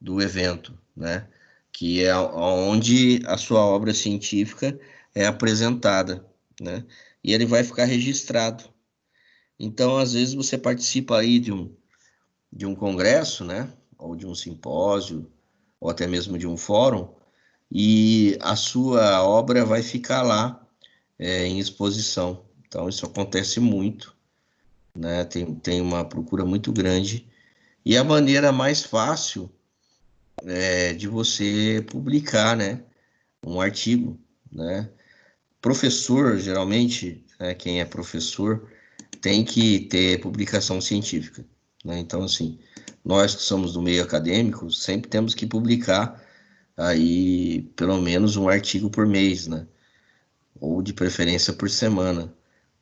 do evento, né? Que é onde a sua obra científica é apresentada, né? E ele vai ficar registrado. Então, às vezes, você participa aí de um congresso, né? Ou de um simpósio, ou até mesmo de um fórum, e a sua obra vai ficar lá em exposição. Então, isso acontece muito, né? Tem uma procura muito grande. E a maneira mais fácil de você publicar, né? Um artigo, né? Professor, geralmente, né, quem é professor, tem que ter publicação científica, né? Então, assim, nós que somos do meio acadêmico, sempre temos que publicar aí pelo menos um artigo por mês, né? Ou de preferência por semana.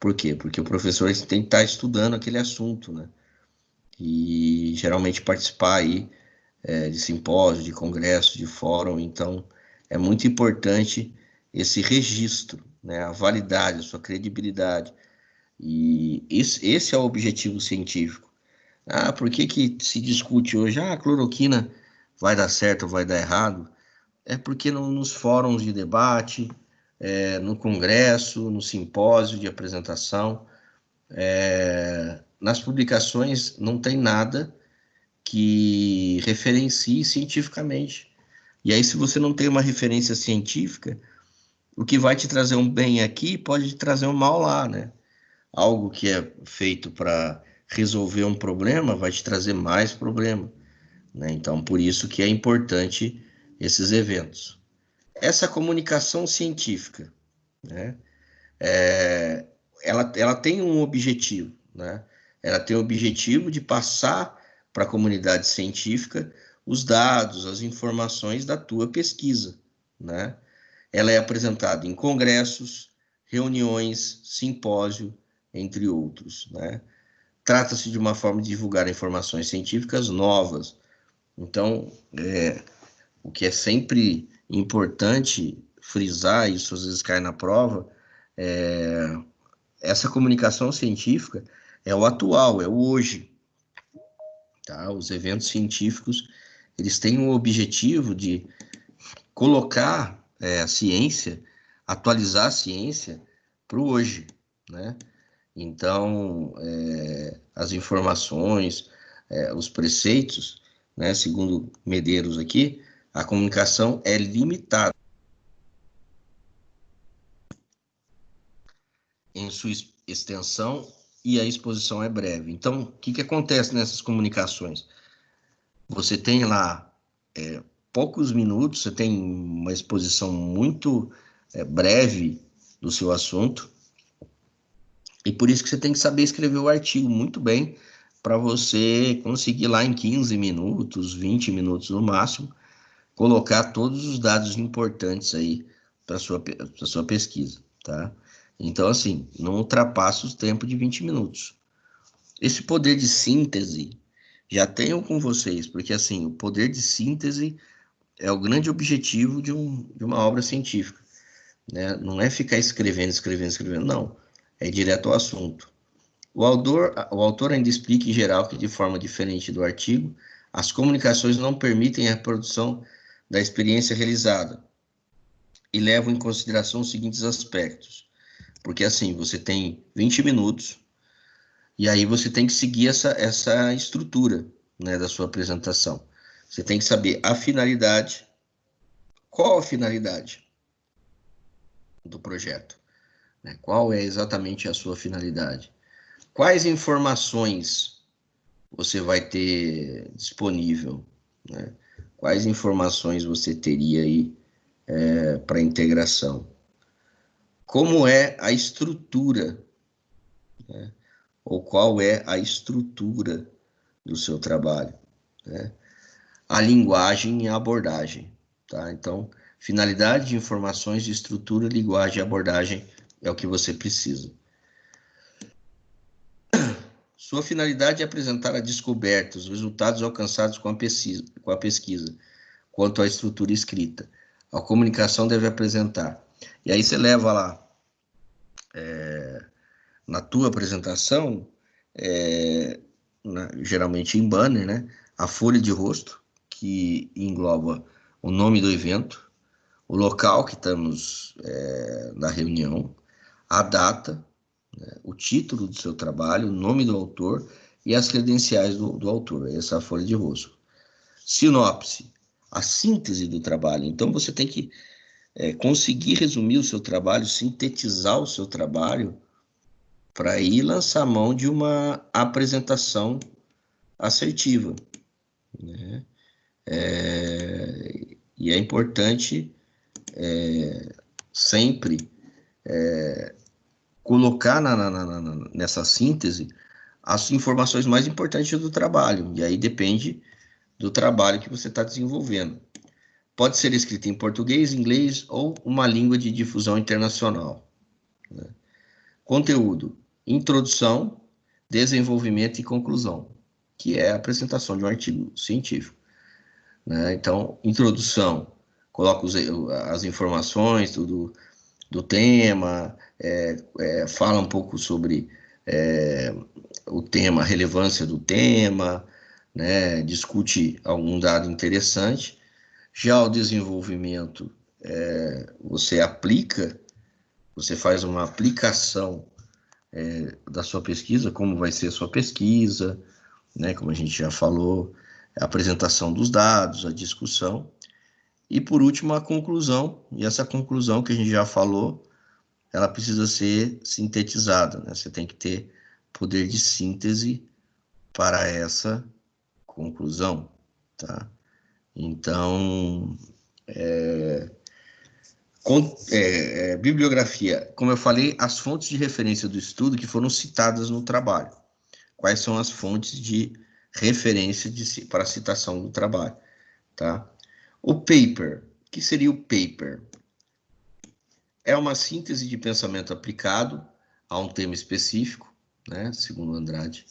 Por quê? Porque o professor tem que estar estudando aquele assunto, né? E geralmente participar aí de simpósio, de congresso, de fórum. Então, é muito importante esse registro, né? A validade, a sua credibilidade. E esse é o objetivo científico. Ah, por que que se discute hoje? Ah, a cloroquina vai dar certo ou vai dar errado? É porque nos fóruns de debate, no congresso, no simpósio de apresentação, nas publicações não tem nada que referencie cientificamente. E aí, se você não tem uma referência científica, o que vai te trazer um bem aqui pode te trazer um mal lá, né? Algo que é feito para resolver um problema vai te trazer mais problema, né? Então, por isso que é importante esses eventos. Essa comunicação científica, né? Ela tem um objetivo, né? Ela tem o objetivo de passar para a comunidade científica os dados, as informações da tua pesquisa, né? Ela é apresentada em congressos, reuniões, simpósio, entre outros, né? Trata-se de uma forma de divulgar informações científicas novas. Então, o que é sempre importante frisar, isso às vezes cai na prova, essa comunicação científica é o atual, é o hoje, tá? Os eventos científicos, eles têm o objetivo de colocar a ciência, atualizar a ciência para o hoje, né? Então, as informações, os preceitos, né, segundo Medeiros aqui, a comunicação é limitada em sua extensão e a exposição é breve. Então, o que acontece nessas comunicações? Você tem lá poucos minutos, você tem uma exposição muito breve do seu assunto. E por isso que você tem que saber escrever o artigo muito bem, para você conseguir lá em 15 minutos, 20 minutos no máximo, colocar todos os dados importantes aí para sua pesquisa, tá? Então, assim, não ultrapassa o tempo de 20 minutos. Esse poder de síntese, já tenham com vocês, porque, assim, o poder de síntese é o grande objetivo de uma obra científica, né? Não é ficar escrevendo, não. É direto ao assunto. O autor ainda explica, em geral, que, de forma diferente do artigo, as comunicações não permitem a reprodução da experiência realizada e levam em consideração os seguintes aspectos. Porque, assim, você tem 20 minutos e aí você tem que seguir essa estrutura, né, da sua apresentação. Você tem que saber a finalidade. Qual a finalidade do projeto? Né? Qual é exatamente a sua finalidade? Quais informações você vai ter disponível, né? Quais informações você teria aí para integração? Como é a estrutura, né? Ou qual é a estrutura do seu trabalho, né? A linguagem e a abordagem, tá? Então, finalidade de informações de estrutura, linguagem e abordagem é o que você precisa. Sua finalidade é apresentar a descoberta, os resultados alcançados com a pesquisa, quanto à estrutura escrita. A comunicação deve apresentar. E aí você leva lá, na tua apresentação, geralmente em banner, né, a folha de rosto, que engloba o nome do evento, o local que estamos na reunião, a data, né, o título do seu trabalho, o nome do autor e as credenciais do autor, essa folha de rosto. Sinopse, a síntese do trabalho. Então, você tem que conseguir resumir o seu trabalho, sintetizar o seu trabalho, para aí lançar a mão de uma apresentação assertiva, né? E é importante sempre colocar nessa síntese as informações mais importantes do trabalho, e aí depende do trabalho que você está desenvolvendo. Pode ser escrito em português, inglês ou uma língua de difusão internacional, né? Conteúdo: introdução, desenvolvimento e conclusão, que é a apresentação de um artigo científico, né? Então, introdução, coloca as informações do tema, fala um pouco sobre o tema, a relevância do tema, né? Discute algum dado interessante. Já o desenvolvimento, você aplica, você faz uma aplicação da sua pesquisa, como vai ser a sua pesquisa, né? Como a gente já falou, a apresentação dos dados, a discussão. E, por último, a conclusão. E essa conclusão que a gente já falou, ela precisa ser sintetizada, né? Você tem que ter poder de síntese para essa conclusão, tá? Então, bibliografia. Como eu falei, as fontes de referência do estudo que foram citadas no trabalho. Quais são as fontes de referência para a citação do trabalho, tá? O paper. O que seria o paper? É uma síntese de pensamento aplicado a um tema específico, né, segundo Andrade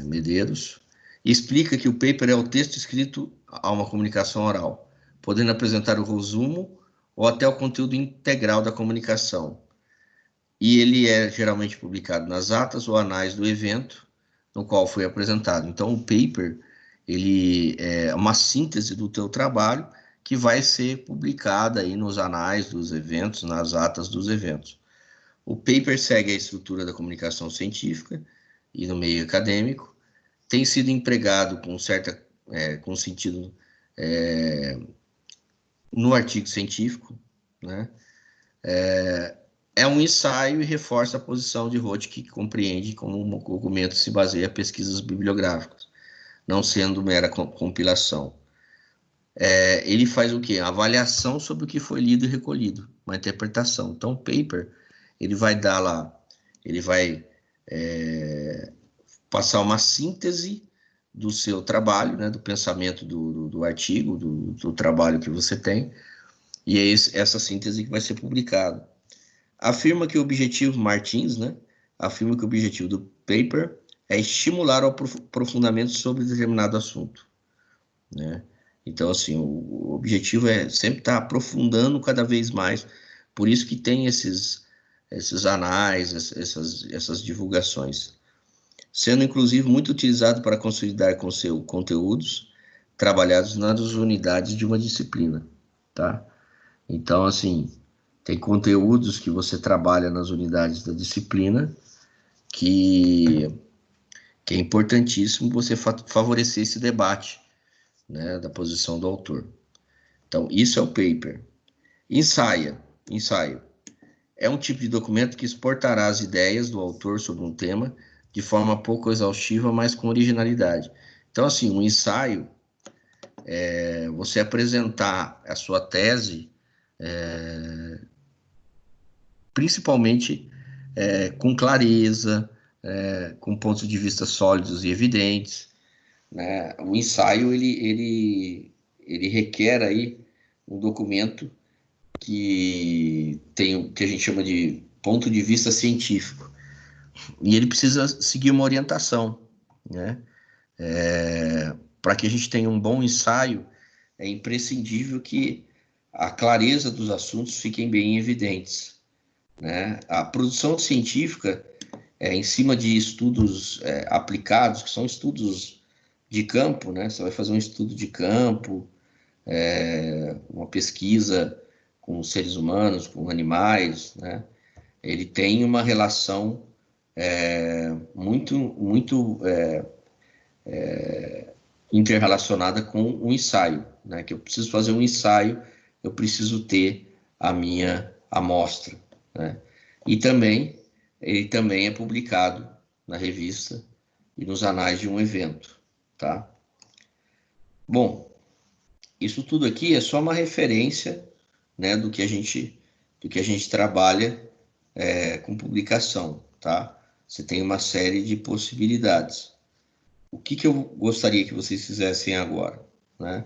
Medeiros, e explica que o paper é o texto escrito a uma comunicação oral, podendo apresentar o resumo ou até o conteúdo integral da comunicação. E ele é geralmente publicado nas atas ou anais do evento no qual foi apresentado. Então, o paper, ele é uma síntese do teu trabalho que vai ser publicada aí nos anais dos eventos, nas atas dos eventos. O paper segue a estrutura da comunicação científica e no meio acadêmico, tem sido empregado com sentido no artigo científico, né? É um ensaio e reforça a posição de Roth, que compreende como um documento se baseia em pesquisas bibliográficas, não sendo mera compilação. Ele faz o quê? A avaliação sobre o que foi lido e recolhido. uma interpretação. Então, o paper, ele vai dar lá, ele vai passar uma síntese do seu trabalho, né, do pensamento do artigo, do trabalho que você tem, e é essa síntese que vai ser publicada. Afirma que o objetivo, Martins, né, afirma que o objetivo do paper é estimular o aprofundamento sobre determinado assunto, né? Então, assim, o objetivo é sempre estar aprofundando cada vez mais, por isso que tem esses anais, essas divulgações, sendo inclusive muito utilizado para consolidar com seus conteúdos trabalhados nas unidades de uma disciplina, tá? Então, assim, tem conteúdos que você trabalha nas unidades da disciplina que é importantíssimo você favorecer esse debate, né, da posição do autor. Então, isso é o paper. Ensaio. É um tipo de documento que exportará as ideias do autor sobre um tema de forma pouco exaustiva, mas com originalidade. Então, assim, um ensaio é você apresentar a sua tese, principalmente com clareza, com pontos de vista sólidos e evidentes, né? O ensaio, ele requer aí um documento que tem o que a gente chama de ponto de vista científico. E ele precisa seguir uma orientação, né? Para que a gente tenha um bom ensaio, é imprescindível que a clareza dos assuntos fiquem bem evidentes, né? A produção científica em cima de estudos aplicados, que são estudos de campo, né? Você vai fazer um estudo de campo, uma pesquisa com seres humanos, com animais, né? Ele tem uma relação muito interrelacionada com o ensaio, né? Que eu preciso fazer um ensaio, eu preciso ter a minha amostra, né? E também, ele também é publicado na revista e nos anais de um evento, tá? Bom, isso tudo aqui é só uma referência, né, do que a gente trabalha com publicação, tá? Você tem uma série de possibilidades. O que eu gostaria que vocês fizessem agora, né?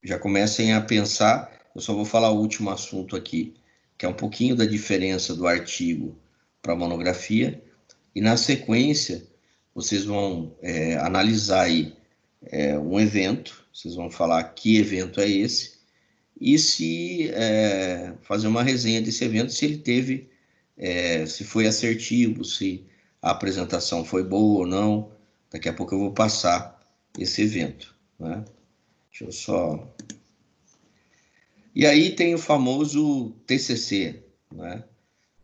Já comecem a pensar, eu só vou falar o último assunto aqui, que é um pouquinho da diferença do artigo para a monografia, e na sequência vocês vão analisar aí um evento, vocês vão falar que evento é esse, e se fazer uma resenha desse evento, se ele teve, se foi assertivo, se a apresentação foi boa ou não. Daqui a pouco eu vou passar esse evento, né? Deixa eu só... E aí tem o famoso TCC, né?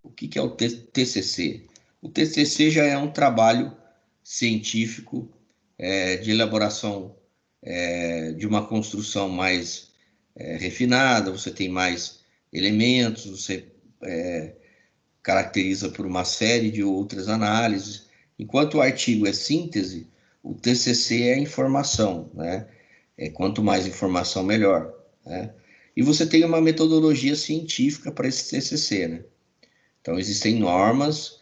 O que é o TCC? O TCC já é um trabalho científico de elaboração de uma construção mais refinada, você tem mais elementos, você caracteriza por uma série de outras análises. Enquanto o artigo é síntese, o TCC é informação, né? Quanto mais informação, melhor, né? E você tem uma metodologia científica para esse TCC, né? Então, existem normas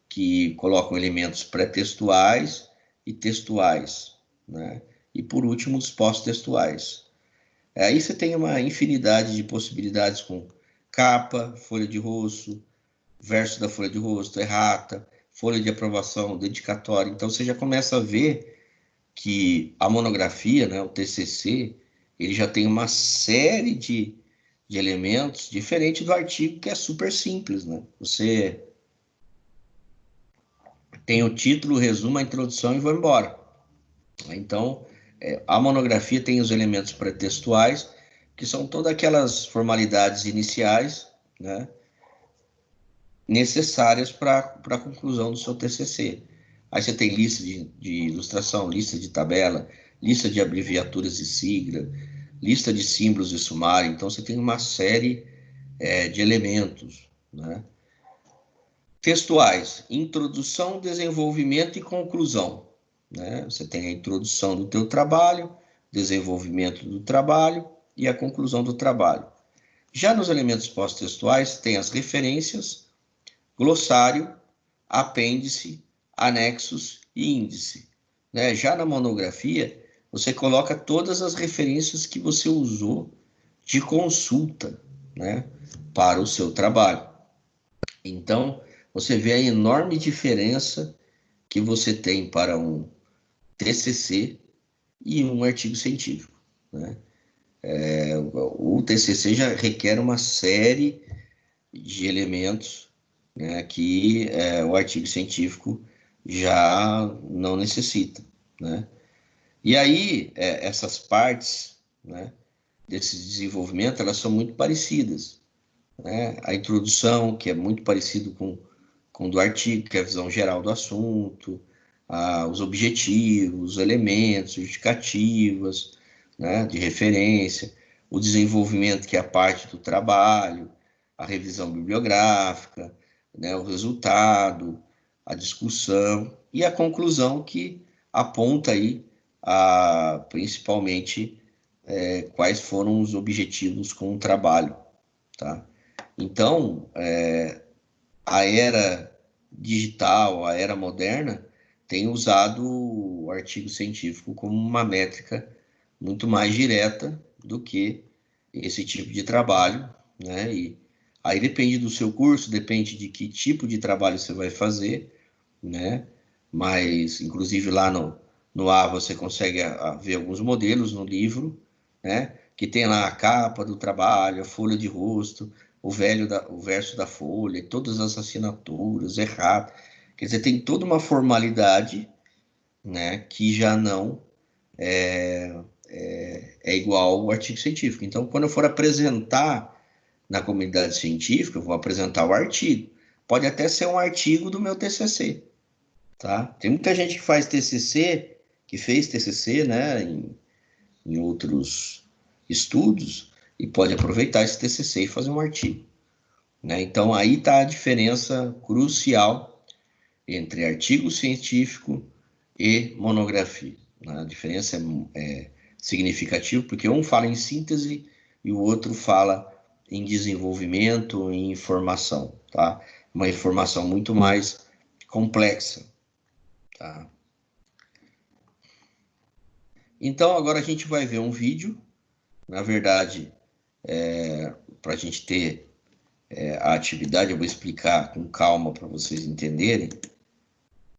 que colocam elementos pré-textuais e textuais, né? E, por último, os pós-textuais. Aí você tem uma infinidade de possibilidades com capa, folha de rosto, verso da folha de rosto, errata, folha de aprovação, dedicatória. Então, você já começa a ver que a monografia, né, o TCC, ele já tem uma série de elementos diferente do artigo, que é super simples, né? Você tem o título, o resumo, a introdução e vou embora. Então, a monografia tem os elementos pré-textuais, que são todas aquelas formalidades iniciais, né, necessárias para a conclusão do seu TCC. Aí você tem lista de ilustração, lista de tabela, lista de abreviaturas e sigla, lista de símbolos e sumário. Então, você tem uma série de elementos, né? Textuais: introdução, desenvolvimento e conclusão, né? Você tem a introdução do teu trabalho, desenvolvimento do trabalho e a conclusão do trabalho. Já nos elementos pós-textuais, tem as referências, glossário, apêndice, anexos e índice. Né? Já na monografia, você coloca todas as referências que você usou de consulta, né, para o seu trabalho. Então, você vê a enorme diferença que você tem para um TCC e um artigo científico. Né? O TCC já requer uma série de elementos, né, que o artigo científico já não necessita. Né? E aí, essas partes, né, desse desenvolvimento, elas são muito parecidas. Né? A introdução, que é muito parecido com o do artigo, que é a visão geral do assunto, os objetivos, os elementos, justificativas, né, de referência, o desenvolvimento, que é a parte do trabalho, a revisão bibliográfica, né, o resultado, a discussão e a conclusão, que aponta aí principalmente quais foram os objetivos com o trabalho. Tá? Então, a era digital, a era moderna, tem usado o artigo científico como uma métrica muito mais direta do que esse tipo de trabalho, né? E aí depende do seu curso, depende de que tipo de trabalho você vai fazer, né? Mas, inclusive, lá no A você consegue ver alguns modelos no livro, né? Que tem lá a capa do trabalho, a folha de rosto, o verso da folha, todas as assinaturas, errado. Quer dizer, tem toda uma formalidade, né? Que já não é igual ao artigo científico. Então, quando eu for apresentar na comunidade científica, eu vou apresentar o artigo. Pode até ser um artigo do meu TCC, tá? Tem muita gente que faz TCC, que fez TCC, né, em outros estudos, e pode aproveitar esse TCC e fazer um artigo. Né? Então, aí está a diferença crucial entre artigo científico e monografia. Né? A diferença é significativa, porque um fala em síntese e o outro fala em desenvolvimento, em informação. Tá? Uma informação muito mais complexa. Tá? Então, agora a gente vai ver um vídeo, na verdade, para a gente ter a atividade, eu vou explicar com calma para vocês entenderem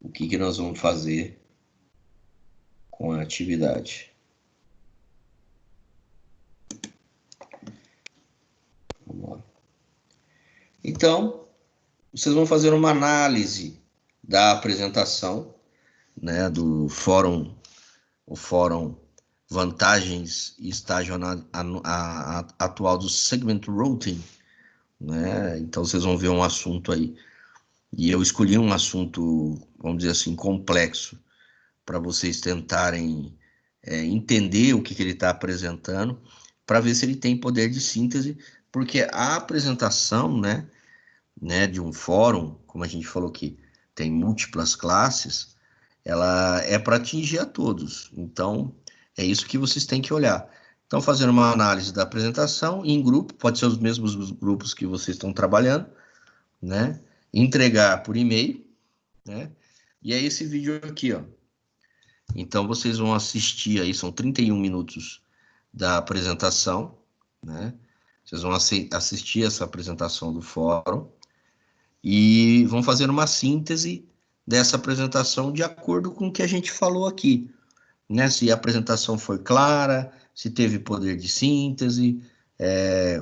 o que nós vamos fazer com a atividade. Vamos lá. Então, vocês vão fazer uma análise da apresentação, né, do fórum, o fórum Vantagens e Estágio Atual do Segment Routing, né? Então, vocês vão ver um assunto aí. E eu escolhi um assunto, vamos dizer assim, complexo, para vocês tentarem entender o que ele está apresentando, para ver se ele tem poder de síntese, porque a apresentação, né, de um fórum, como a gente falou que tem múltiplas classes, ela é para atingir a todos. Então, é isso que vocês têm que olhar. Então, fazendo uma análise da apresentação em grupo, pode ser os mesmos grupos que vocês estão trabalhando, né? Entregar por e-mail, né? E é esse vídeo aqui, ó. Então, vocês vão assistir aí, são 31 minutos da apresentação, né? Vocês vão assistir essa apresentação do fórum e vão fazer uma síntese dessa apresentação de acordo com o que a gente falou aqui, né? Se a apresentação foi clara, se teve poder de síntese,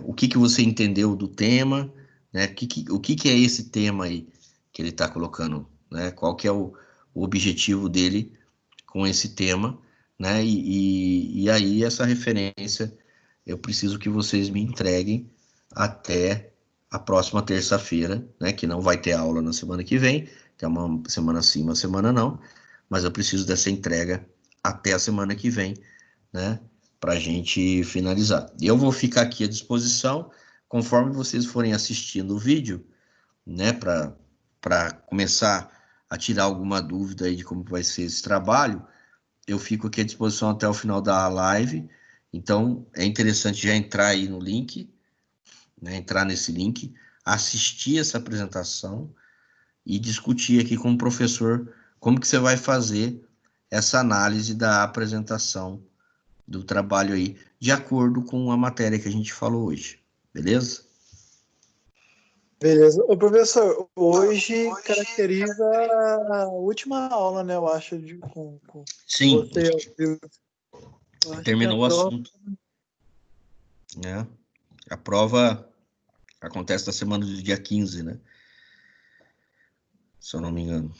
o que você entendeu do tema, né? O que é esse tema aí que ele está colocando, né? Qual que é o objetivo dele com esse tema, né? E aí essa referência eu preciso que vocês me entreguem até a próxima terça-feira, né? Que não vai ter aula na semana que vem, que é uma semana sim, uma semana não, mas eu preciso dessa entrega até a semana que vem, né? Para a gente finalizar. Eu vou ficar aqui à disposição, conforme vocês forem assistindo o vídeo, né? Para começar a tirar alguma dúvida aí de como vai ser esse trabalho, eu fico aqui à disposição até o final da live. Então, é interessante já entrar aí no link, né, entrar nesse link, assistir essa apresentação e discutir aqui com o professor como que você vai fazer essa análise da apresentação do trabalho aí, de acordo com a matéria que a gente falou hoje. Beleza? Beleza. Ô, professor, hoje caracteriza a última aula, né? Eu acho, com Sim, você. Eu acho que a terminou o prova. assunto, né? A prova acontece na semana do dia 15, né? Se eu não me engano.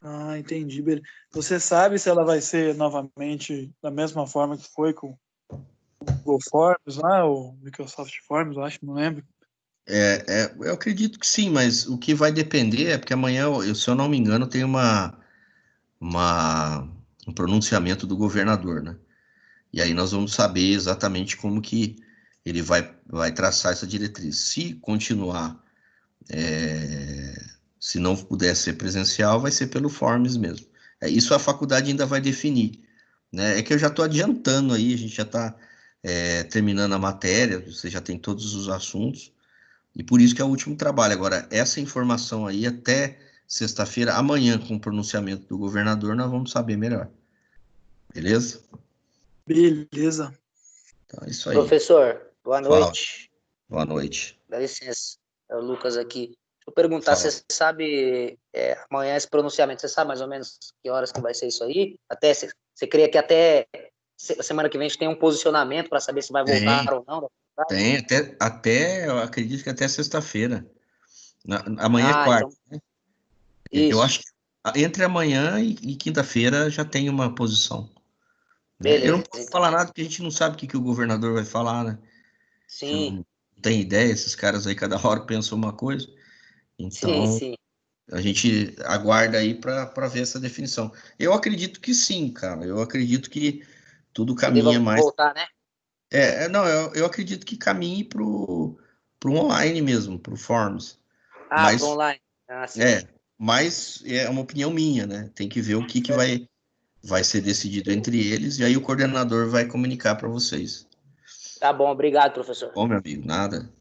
Ah, entendi. Beleza. Você sabe se ela vai ser novamente da mesma forma que foi com o Google Forms lá, ou Microsoft Forms, eu acho, não lembro. Eu acredito que sim, mas o que vai depender é porque amanhã, se eu não me engano, tem uma, um pronunciamento do governador, né? E aí nós vamos saber exatamente como que ele vai traçar essa diretriz. Se continuar, se não puder ser presencial, vai ser pelo Forms mesmo. Isso a faculdade ainda vai definir, né? É que eu já estou adiantando aí, a gente já está terminando a matéria, você já tem todos os assuntos, e por isso que é o último trabalho. Agora, essa informação aí, até sexta-feira, amanhã, com o pronunciamento do governador, nós vamos saber melhor. Beleza? Beleza. Então é isso aí. Professor, boa Fala. noite. Boa noite. Dá licença, é o Lucas aqui. Deixa eu perguntar, Fala. você sabe, amanhã esse pronunciamento, você sabe mais ou menos que horas que vai ser isso aí? Você crê que até semana que vem a gente tem um posicionamento para saber se vai voltar Tem, ou não da faculdade? tem, eu acredito que até sexta-feira. Amanhã é Ah, quarta. então, Eu isso. acho que entre amanhã e quinta-feira já tem uma posição, né? Eu não Beleza, posso então. falar nada porque a gente não sabe o que o governador vai falar, né? A gente Sim, não tem ideia, esses caras aí cada hora pensam uma coisa. sim, Então, sim. a gente aguarda aí para ver essa definição. Eu acredito que sim, cara. Eu acredito que tudo Que caminha deva mais. voltar, né? Não, eu acredito que caminhe pro online mesmo, pro Forms. Ah, pro Mas online. Ah, sim. é, mas é uma opinião minha, né? Tem que ver o que vai ser decidido entre eles e aí o coordenador vai comunicar para vocês. Tá bom, obrigado, professor. Bom, meu amigo, nada.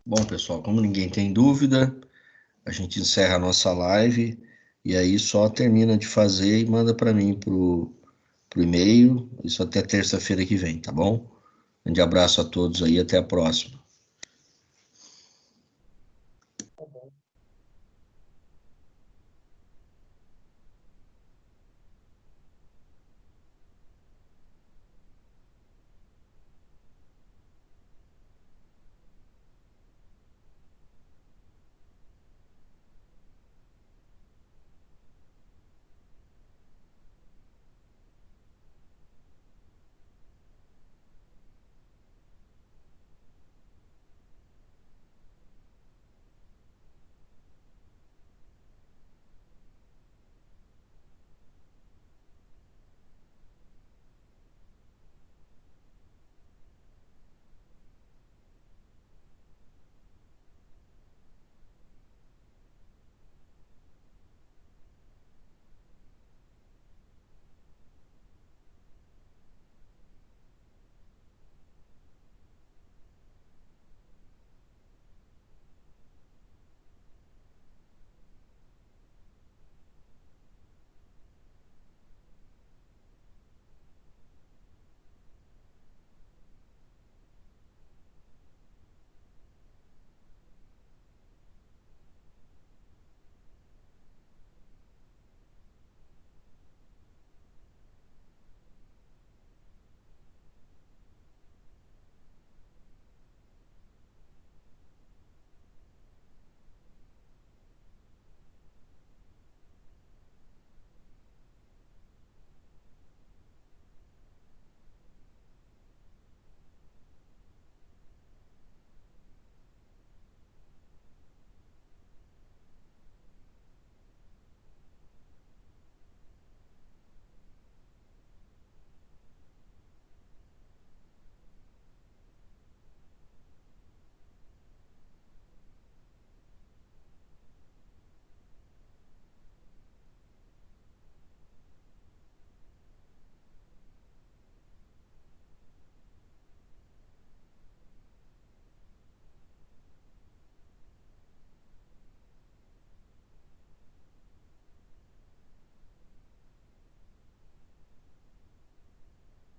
Bom, pessoal, como ninguém tem dúvida, a gente encerra a nossa live e aí só termina de fazer e manda para mim pro e-mail, isso até terça-feira que vem, tá bom? Um grande abraço a todos aí, até a próxima.